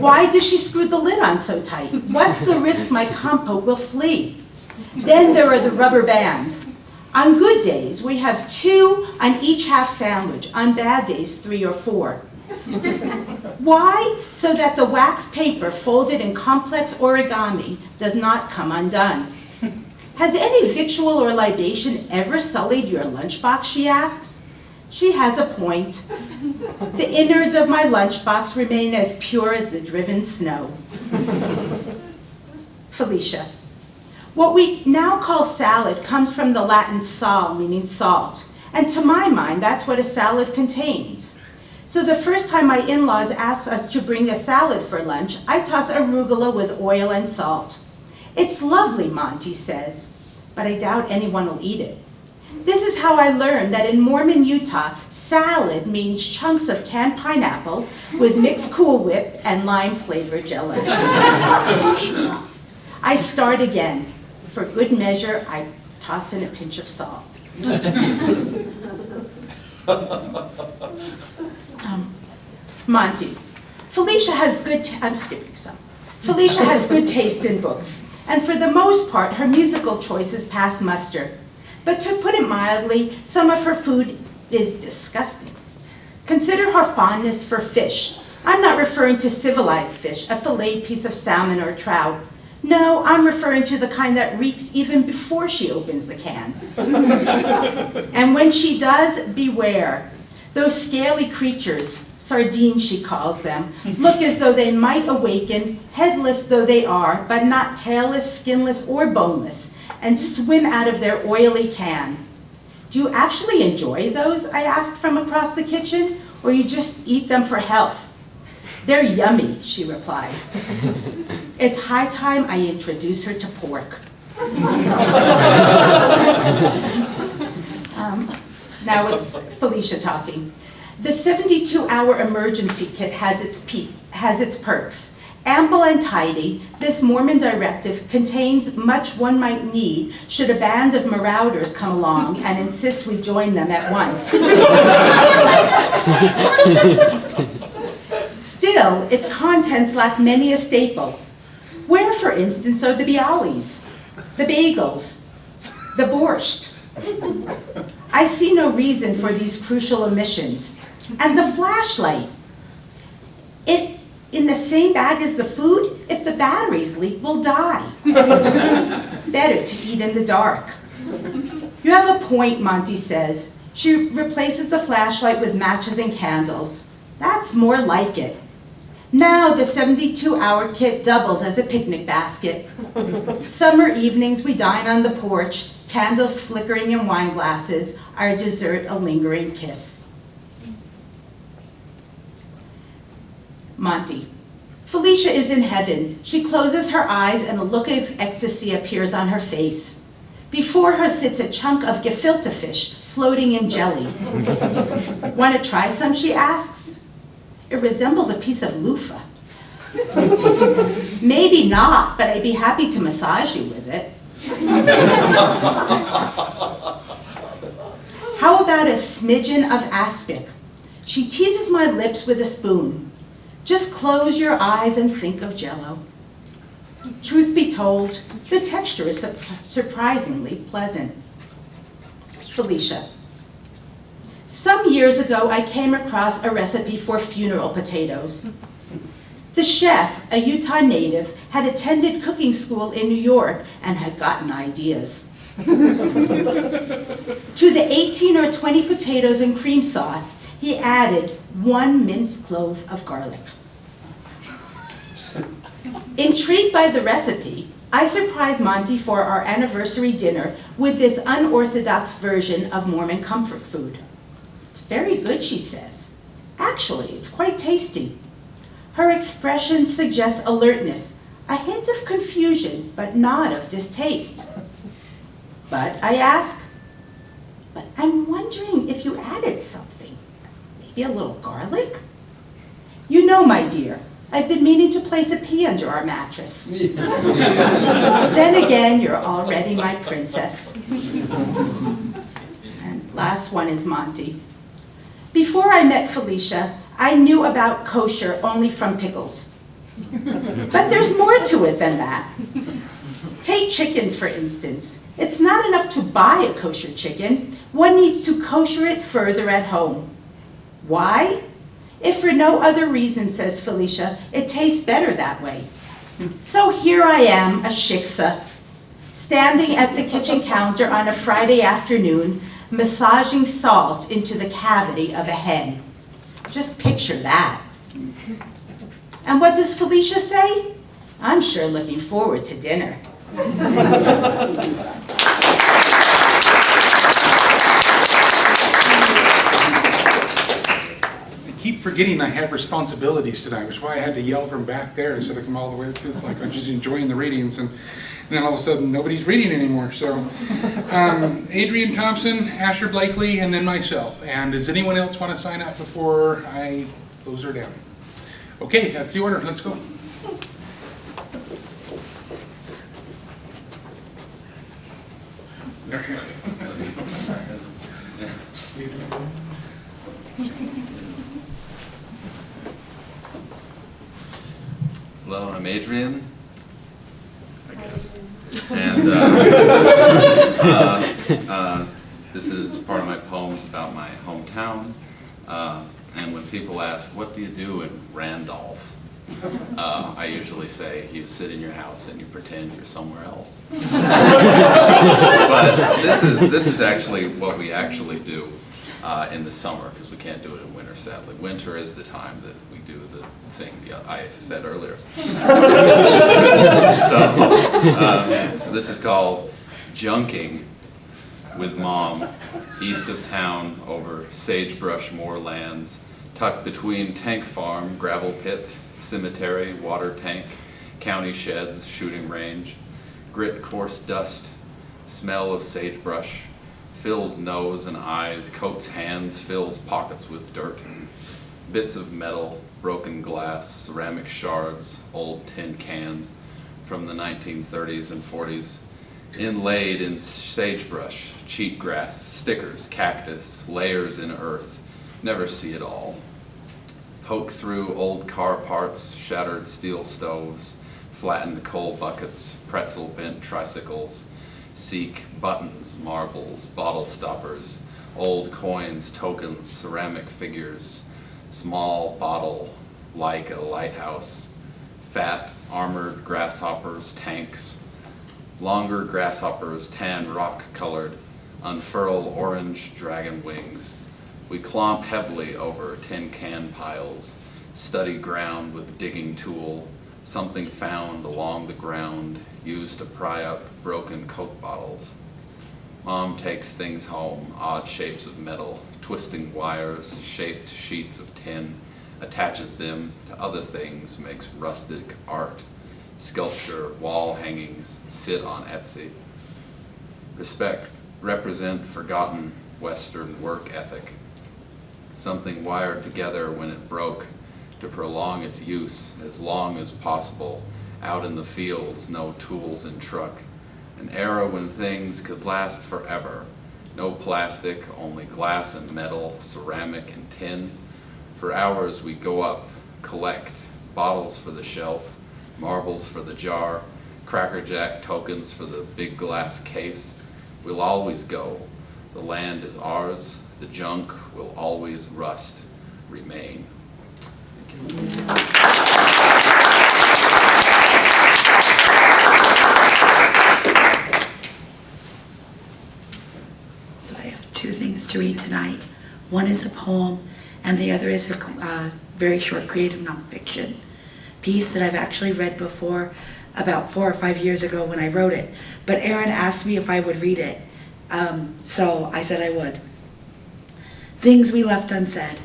Why does she screw the lid on so tight? What's the risk my compote will flee? Then there are the rubber bands. On good days, we have 2 on each half sandwich. On bad days, 3 or 4. Why? So that the wax paper folded in complex origami does not come undone. Has any victual or libation ever sullied your lunchbox, she asks? She has a point. The innards of my lunchbox remain as pure as the driven snow. Felicia. What we now call salad comes from the Latin sal, meaning salt. And to my mind, that's what a salad contains. So the first time my in-laws asked us to bring a salad for lunch, I toss arugula with oil and salt. It's lovely, Monty says, but I doubt anyone will eat it. This is how I learned that in Mormon, Utah, salad means chunks of canned pineapple with mixed Cool Whip and lime-flavored Jell-O. I start again. For good measure, I toss in a pinch of salt. Monty. Felicia has good, I'm skipping some. Felicia has good taste in books, and for the most part, her musical choices pass muster. But to put it mildly, some of her food is disgusting. Consider her fondness for fish. I'm not referring to civilized fish, a filleted piece of salmon or trout. No, I'm referring to the kind that reeks even before she opens the can. And when she does, beware. Those scaly creatures, sardines she calls them, look as though they might awaken, headless though they are, but not tailless, skinless, or boneless, and swim out of their oily can. Do you actually enjoy those, I asked from across the kitchen, or you just eat them for health? They're yummy, she replies. It's high time I introduce her to pork. Now it's Felicia talking. The 72-hour emergency kit has its perks. Ample and tidy, this Mormon directive contains much one might need should a band of marauders come along and insist we join them at once. Still, its contents lack many a staple. Where, for instance, are the bialys, the bagels, the borscht? I see no reason for these crucial omissions. And the flashlight. If in the same bag as the food, if the batteries leak, we'll die. Better to eat in the dark. You have a point, Monty says. She replaces the flashlight with matches and candles. That's more like it. Now the 72-hour kit doubles as a picnic basket. Summer evenings we dine on the porch, candles flickering in wine glasses, our dessert a lingering kiss. Monty. Felicia is in heaven. She closes her eyes and a look of ecstasy appears on her face. Before her sits a chunk of gefilte fish, floating in jelly. Want to try some, she asks. It resembles a piece of loofah. Maybe not, but I'd be happy to massage you with it. How about a smidgen of aspic? She teases my lips with a spoon. Just close your eyes and think of Jell-O. Truth be told, the texture is surprisingly pleasant. Felicia. Some years ago, I came across a recipe for funeral potatoes. The chef, a Utah native, had attended cooking school in New York and had gotten ideas. To the 18 or 20 potatoes and cream sauce, he added 1 minced clove of garlic. Intrigued by the recipe, I surprised Monty for our anniversary dinner with this unorthodox version of Mormon comfort food. It's very good, she says. Actually, it's quite tasty. Her expression suggests alertness, a hint of confusion, but not of distaste. But I ask, but I'm wondering if you added something. Maybe a little garlic? You know, my dear, I've been meaning to place a pea under our mattress. Then again, you're already my princess. And last one is Monty. Before I met Felicia, I knew about kosher only from pickles. But there's more to it than that. Take chickens, for instance. It's not enough to buy a kosher chicken. One needs to kosher it further at home. Why? If for no other reason, says Felicia, it tastes better that way. So here I am, a shiksa, standing at the kitchen counter on a Friday afternoon, massaging salt into the cavity of a hen. Just picture that. And what does Felicia say? I'm sure looking forward to dinner. I keep forgetting I have responsibilities tonight, which is why I had to yell from back there instead of come all the way. It's like I'm just enjoying the readings, and then all of a sudden nobody's reading anymore. So Adrian Thompson, Asher Blakely, and then myself. And does anyone else want to sign up before I close her down? Okay, that's the order. Let's go. Hello, I'm Adrian, I guess. And this is part of my poems about my hometown. And when people ask, what do you do in Randolph? I usually say, you sit in your house and you pretend you're somewhere else. But this is actually what we actually do in the summer, because we can't do it in winter, sadly. Winter is the time that we do the thing I said earlier. So this is called Junking with Mom, east of town over sagebrush moorlands, tucked between tank farm, gravel pit, cemetery, water tank, county sheds, shooting range, grit coarse dust, smell of sagebrush, fills nose and eyes, coats hands, fills pockets with dirt, bits of metal, broken glass, ceramic shards, old tin cans from the 1930s and 40s, inlaid in sagebrush, cheatgrass, stickers, cactus, layers in earth, never see it all. Poke through old car parts, shattered steel stoves, flattened coal buckets, pretzel bent tricycles, seek buttons, marbles, bottle stoppers, old coins, tokens, ceramic figures, small bottle like a lighthouse, fat armored grasshoppers, tanks, longer grasshoppers, tan rock colored, unfurl orange dragon wings. We clomp heavily over tin can piles, study ground with digging tool, something found along the ground, used to pry up broken Coke bottles. Mom takes things home, odd shapes of metal, twisting wires, shaped sheets of tin, attaches them to other things, makes rustic art, sculpture, wall hangings, sit on Etsy. Respect, represent forgotten, Western work ethic. Something wired together when it broke to prolong its use as long as possible. Out in the fields, no tools and truck. An era when things could last forever. No plastic, only glass and metal, ceramic and tin. For hours we go up, collect bottles for the shelf, marbles for the jar, Cracker Jack tokens for the big glass case. We'll always go. The land is ours. The junk will always rust, remain. So I have two things to read tonight. One is a poem, and the other is a very short creative nonfiction piece that I've actually read before, about 4 or 5 years ago when I wrote it. But Aaron asked me if I would read it, so I said I would. Things we left unsaid.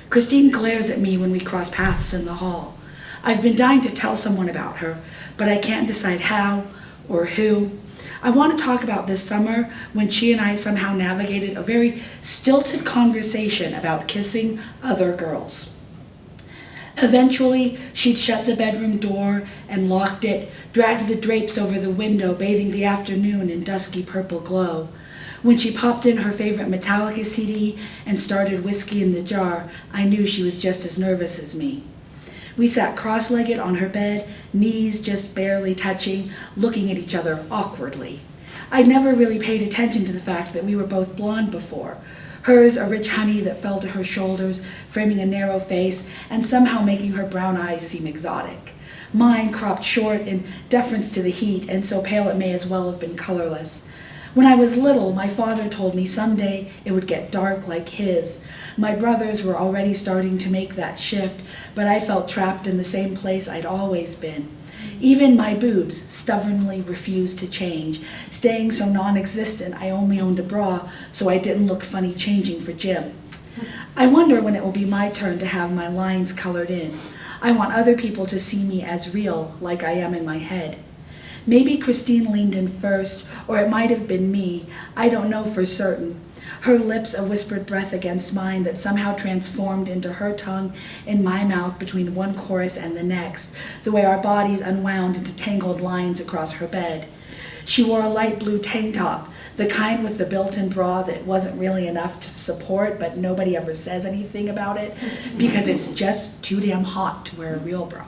Christine glares at me when we cross paths in the hall. I've been dying to tell someone about her, but I can't decide how or who. I want to talk about this summer when she and I somehow navigated a very stilted conversation about kissing other girls. Eventually, she'd shut the bedroom door and locked it, dragged the drapes over the window, bathing the afternoon in dusky purple glow. When she popped in her favorite Metallica CD and started Whiskey in the Jar, I knew she was just as nervous as me. We sat cross-legged on her bed, knees just barely touching, looking at each other awkwardly. I'd never really paid attention to the fact that we were both blonde before. Hers a rich honey that fell to her shoulders, framing a narrow face and somehow making her brown eyes seem exotic. Mine cropped short in deference to the heat and so pale it may as well have been colorless. When I was little, my father told me someday it would get dark like his. My brothers were already starting to make that shift, but I felt trapped in the same place I'd always been. Even my boobs stubbornly refused to change, staying so non-existent I only owned a bra so I didn't look funny changing for gym. I wonder when it will be my turn to have my lines colored in. I want other people to see me as real, like I am in my head. Maybe Christine leaned in first, or it might have been me. I don't know for certain. Her lips a whispered breath against mine that somehow transformed into her tongue in my mouth between one chorus and the next, the way our bodies unwound into tangled lines across her bed. She wore a light blue tank top, the kind with the built-in bra that wasn't really enough to support, but nobody ever says anything about it because it's just too damn hot to wear a real bra.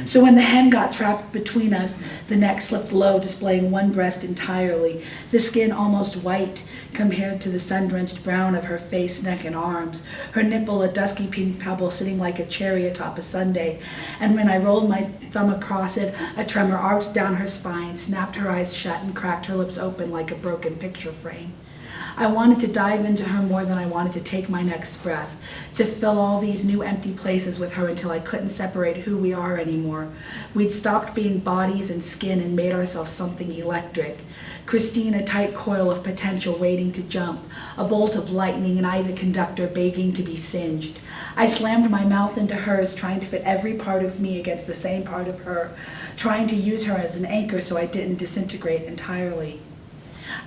So when the hem got trapped between us, the neck slipped low, displaying one breast entirely, the skin almost white compared to the sun-drenched brown of her face, neck, and arms, her nipple a dusky pink pebble sitting like a cherry atop a sundae. And when I rolled my thumb across it, a tremor arced down her spine, snapped her eyes shut, and cracked her lips open like a broken picture frame. I wanted to dive into her more than I wanted to take my next breath, to fill all these new empty places with her until I couldn't separate who we are anymore. We'd stopped being bodies and skin and made ourselves something electric. Christine, a tight coil of potential waiting to jump, a bolt of lightning, and I, the conductor, begging to be singed. I slammed my mouth into hers, trying to fit every part of me against the same part of her, trying to use her as an anchor so I didn't disintegrate entirely.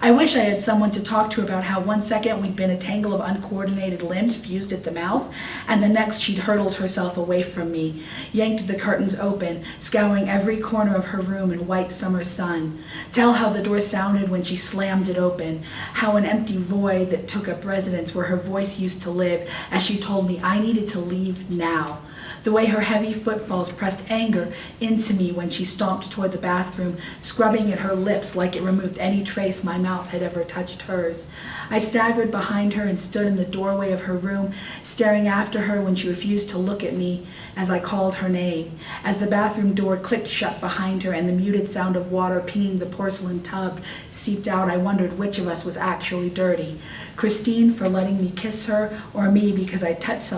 I wish I had someone to talk to about how 1 second we'd been a tangle of uncoordinated limbs fused at the mouth, and the next she'd hurtled herself away from me, yanked the curtains open, scouring every corner of her room in white summer sun. Tell how the door sounded when she slammed it open, how an empty void that took up residence where her voice used to live as she told me I needed to leave now. The way her heavy footfalls pressed anger into me when she stomped toward the bathroom, scrubbing at her lips like it removed any trace my mouth had ever touched hers. I staggered behind her and stood in the doorway of her room, staring after her when she refused to look at me as I called her name. As the bathroom door clicked shut behind her and the muted sound of water pinging the porcelain tub seeped out, I wondered which of us was actually dirty. Christine for letting me kiss her, or me because I touched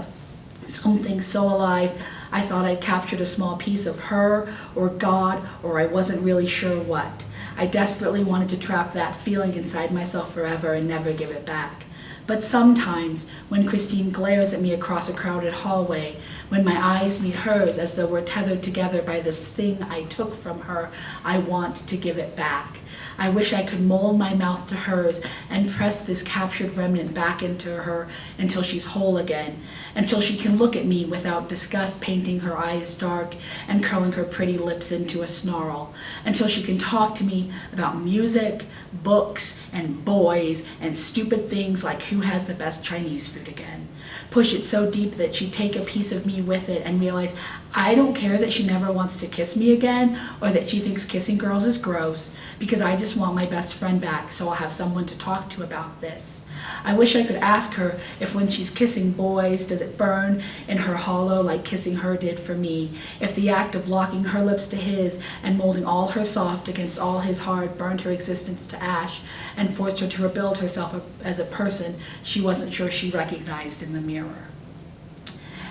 something so alive I thought I'd captured a small piece of her or God, or I wasn't really sure what. I desperately wanted to trap that feeling inside myself forever and never give it back. But sometimes, when Christine glares at me across a crowded hallway, when my eyes meet hers as though we're tethered together by this thing I took from her, I want to give it back. I wish I could mold my mouth to hers and press this captured remnant back into her until she's whole again, until she can look at me without disgust painting her eyes dark and curling her pretty lips into a snarl, until she can talk to me about music, books, and boys, and stupid things like who has the best Chinese food again. Push it so deep that she'd take a piece of me with it and realize I don't care that she never wants to kiss me again or that she thinks kissing girls is gross, because I just want my best friend back so I'll have someone to talk to about this. I wish I could ask her if when she's kissing boys, does it burn in her hollow like kissing her did for me? If the act of locking her lips to his and molding all her soft against all his hard burned her existence to ash and forced her to rebuild herself as a person she wasn't sure she recognized in the mirror.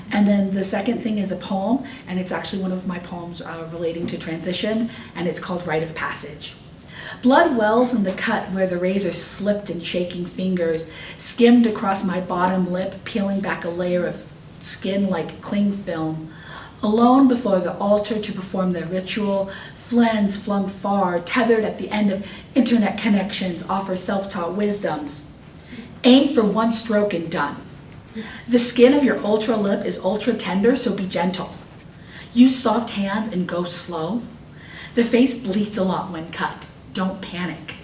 And then the second thing is a poem, and it's actually one of my poems relating to transition, and it's called Rite of Passage. Blood wells in the cut where the razor slipped in shaking fingers, skimmed across my bottom lip, peeling back a layer of skin like cling film. Alone before the altar to perform the ritual, flens flung far, tethered at the end of internet connections, offer self-taught wisdoms. Aim for one stroke and done. The skin of your ultra lip is ultra tender, so be gentle. Use soft hands and go slow. The face bleeds a lot when cut. Don't panic.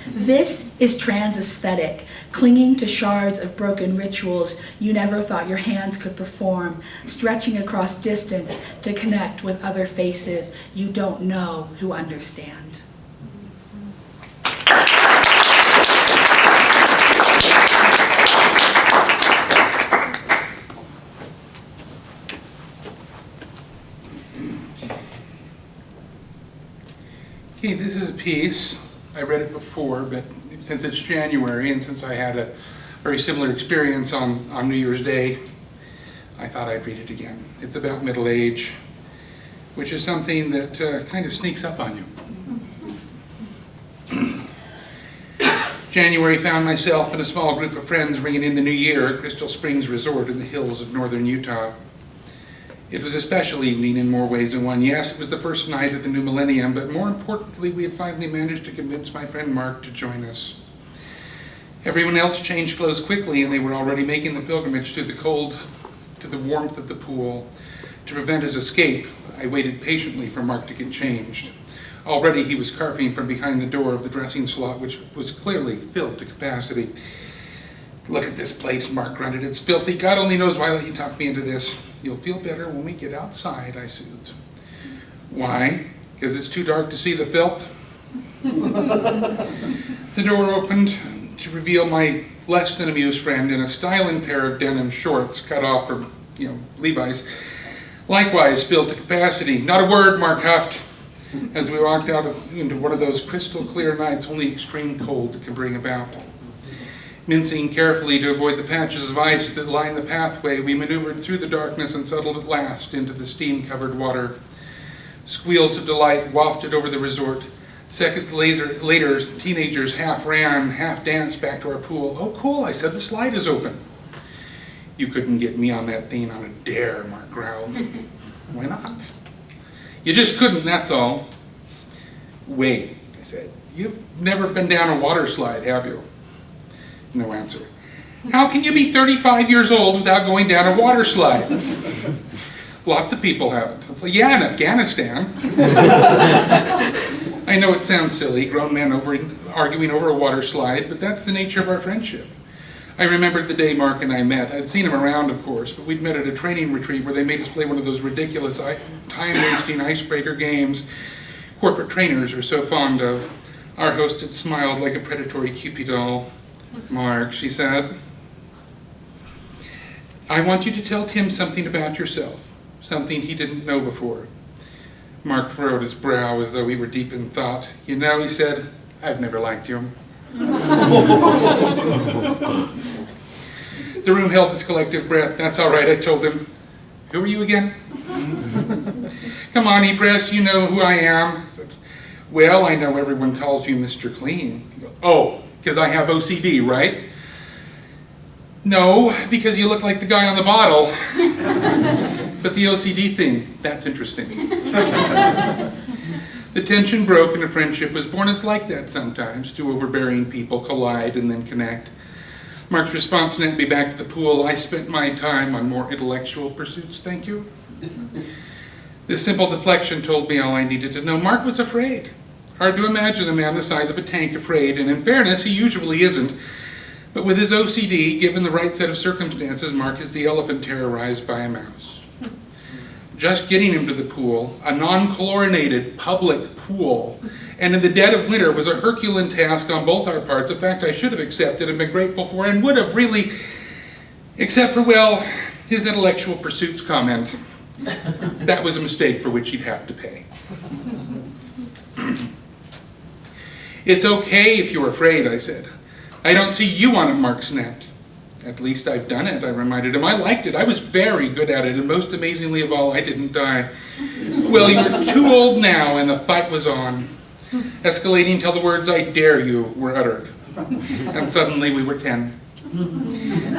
This is trans aesthetic, clinging to shards of broken rituals you never thought your hands could perform, stretching across distance to connect with other faces you don't know who understand. Okay, this is a piece. I read it before, but since it's January and since I had a very similar experience on New Year's Day, I thought I'd read it again. It's about middle age, which is something that kind of sneaks up on you. January found myself and a small group of friends ringing in the new year at Crystal Springs Resort in the hills of northern Utah. It was a special evening in more ways than one. Yes, it was the first night of the new millennium, but more importantly, we had finally managed to convince my friend Mark to join us. Everyone else changed clothes quickly, and they were already making the pilgrimage through the cold to the warmth of the pool. To prevent his escape, I waited patiently for Mark to get changed. Already he was carping from behind the door of the dressing slot, which was clearly filled to capacity. "Look at this place," Mark grunted. "It's filthy. God only knows why I let you talk me into this." "You'll feel better when we get outside," I soothed. "Why? Because it's too dark to see the filth?" The door opened to reveal my less than amused friend in a styling pair of denim shorts cut off from, Levi's, likewise filled to capacity. "Not a word," Mark huffed, as we walked out into one of those crystal clear nights only extreme cold can bring about. Mincing carefully to avoid the patches of ice that lined the pathway, we maneuvered through the darkness and settled at last into the steam-covered water. Squeals of delight wafted over the resort. Seconds later, teenagers half ran, half danced back to our pool. "Oh, cool," I said, "the slide is open." "You couldn't get me on that thing on a dare," Mark growled. "Why not?" "You just couldn't, that's all." "Wait," I said, "you've never been down a water slide, have you?" No answer. "How can you be 35 years old without going down a water slide?" "Lots of people haven't." It's like, "Yeah, in Afghanistan." I know it sounds silly, grown men arguing over a water slide, but that's the nature of our friendship. I remembered the day Mark and I met. I'd seen him around, of course, but we'd met at a training retreat where they made us play one of those ridiculous time-wasting icebreaker games corporate trainers are so fond of. Our host had smiled like a predatory Cupid doll. "Mark," she said, "I want you to tell Tim something about yourself, something he didn't know before." Mark furrowed his brow as though he were deep in thought. "You know," he said, "I've never liked you." The room held its collective breath. "That's all right," I told him. "Who are you again?" "Come on," he pressed, "you know who I am." I said, "Well, I know everyone calls you Mr. Clean." He goes, "Oh, because I have OCD, right?" "No, because you look like the guy on the bottle." "But the OCD thing, that's interesting." The tension broke and a friendship was born. It's like that sometimes. Two overbearing people collide and then connect. Mark's response sent me back to the pool. I spent my time on more intellectual pursuits, thank you. This simple deflection told me all I needed to know. Mark was afraid. Hard to imagine a man the size of a tank afraid, and in fairness, he usually isn't. But with his OCD, given the right set of circumstances, Mark is the elephant terrorized by a mouse. Just getting him to the pool, a non-chlorinated public pool, and in the dead of winter was a Herculean task on both our parts, a fact I should have accepted and been grateful for, and would have really, except for, well, his intellectual pursuits comment. That was a mistake for which he'd have to pay. It's okay if you're afraid, I said. I don't see you on it, Mark snapped. At least I've done it, I reminded him. I liked it. I was very good at it, and most amazingly of all, I didn't die. Well, you're too old now, and the fight was on, escalating till the words, I dare you, were uttered. And suddenly we were 10.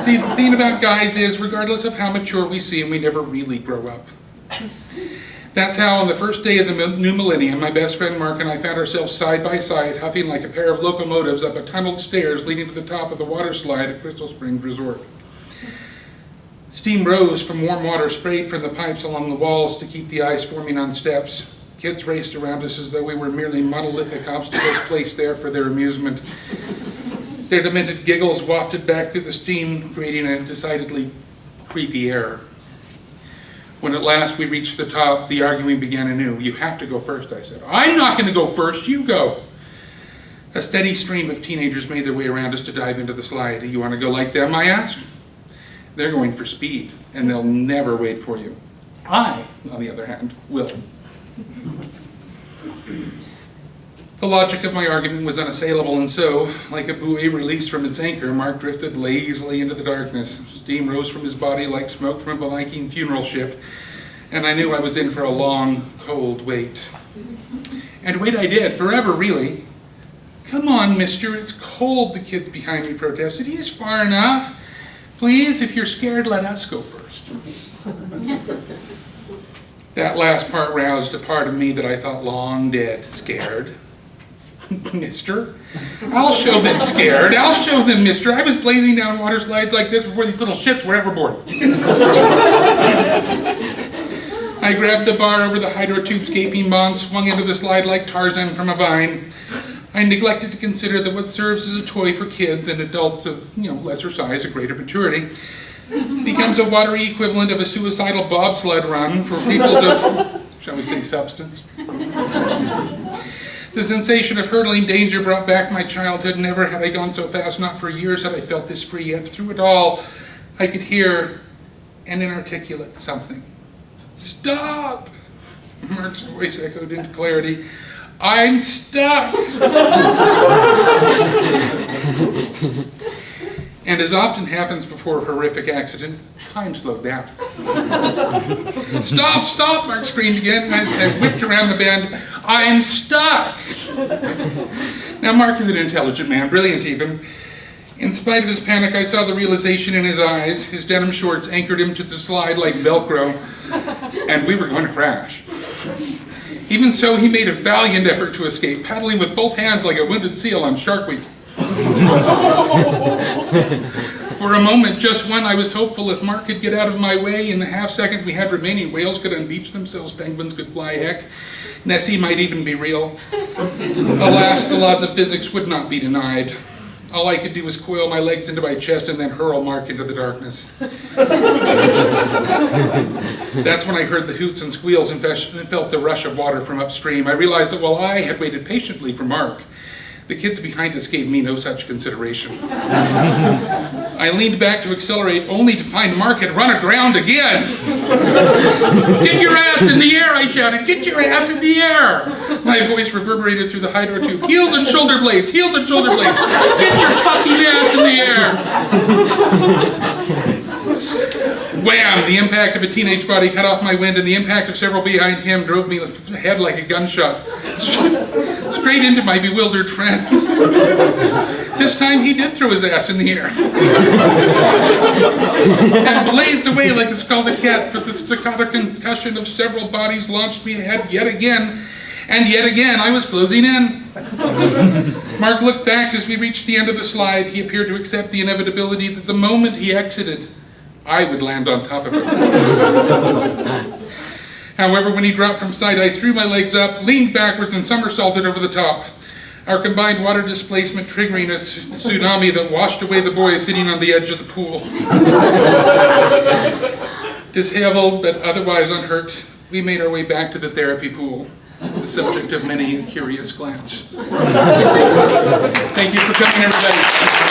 See, the thing about guys is, regardless of how mature we seem, we never really grow up. That's how, on the first day of the new millennium, my best friend Mark and I found ourselves side by side, huffing like a pair of locomotives up a tunneled stairs leading to the top of the water slide at Crystal Springs Resort. Steam rose from warm water sprayed from the pipes along the walls to keep the ice forming on steps. Kids raced around us as though we were merely monolithic obstacles placed there for their amusement. Their demented giggles wafted back through the steam, creating a decidedly creepy air. When at last we reached the top, the arguing began anew. You have to go first, I said. I'm not going to go first, you go. A steady stream of teenagers made their way around us to dive into the slide. You want to go like them, I asked? They're going for speed, and they'll never wait for you. I, on the other hand, will. The logic of my argument was unassailable, and so, like a buoy released from its anchor, Mark drifted lazily into the darkness. Steam rose from his body like smoke from a Viking funeral ship, and I knew I was in for a long, cold wait. And wait I did, forever really. Come on, mister, it's cold, the kids behind me protested. He is far enough. Please, if you're scared, let us go first. That last part roused a part of me that I thought long dead. Scared? Mister? I'll show them scared. I'll show them, mister. I was blazing down water slides like this before these little shits were ever born. I grabbed the bar over the hydro tube's gaping mouth, swung into the slide like Tarzan from a vine. I neglected to consider that what serves as a toy for kids and adults of, lesser size or greater maturity becomes a watery equivalent of a suicidal bobsled run for people of, shall we say, substance. The sensation of hurtling danger brought back my childhood. Never had I gone so fast, not for years had I felt this free, yet through it all, I could hear an inarticulate something. Stop! Mark's voice echoed into clarity. I'm stuck! And as often happens before a horrific accident, time slowed down. Stop, stop, Mark screamed again, and I whipped around the bend. I'm stuck! Now, Mark is an intelligent man, brilliant even. In spite of his panic, I saw the realization in his eyes. His denim shorts anchored him to the slide like Velcro, and we were going to crash. Even so, he made a valiant effort to escape, paddling with both hands like a wounded seal on Shark Week. For a moment, just one, I was hopeful if Mark could get out of my way. In the half second we had remaining, whales could unbeach themselves, penguins could fly, heck, Nessie might even be real. Alas, the laws of physics would not be denied. All I could do was coil my legs into my chest and then hurl Mark into the darkness. That's when I heard the hoots and squeals and felt the rush of water from upstream. I realized that while I had waited patiently for Mark, the kids behind us gave me no such consideration. I leaned back to accelerate, only to find Mark had run aground again. Get your ass in the air, I shouted. Get your ass in the air. My voice reverberated through the hydro tube. Heels and shoulder blades, heels and shoulder blades. Get your fucking ass in the air. Wham! The impact of a teenage body cut off my wind, and the impact of several behind him drove me ahead like a gunshot. Straight into my bewildered friend. This time he did throw his ass in the air. And blazed away like a scalded cat, but the staccato concussion of several bodies launched me ahead yet again. And yet again, I was closing in. Mark looked back as we reached the end of the slide. He appeared to accept the inevitability that the moment he exited, I would land on top of him. However, when he dropped from sight, I threw my legs up, leaned backwards, and somersaulted over the top. Our combined water displacement triggering a tsunami that washed away the boy sitting on the edge of the pool. Disheveled, but otherwise unhurt, we made our way back to the therapy pool, the subject of many a curious glance. Thank you for coming, everybody.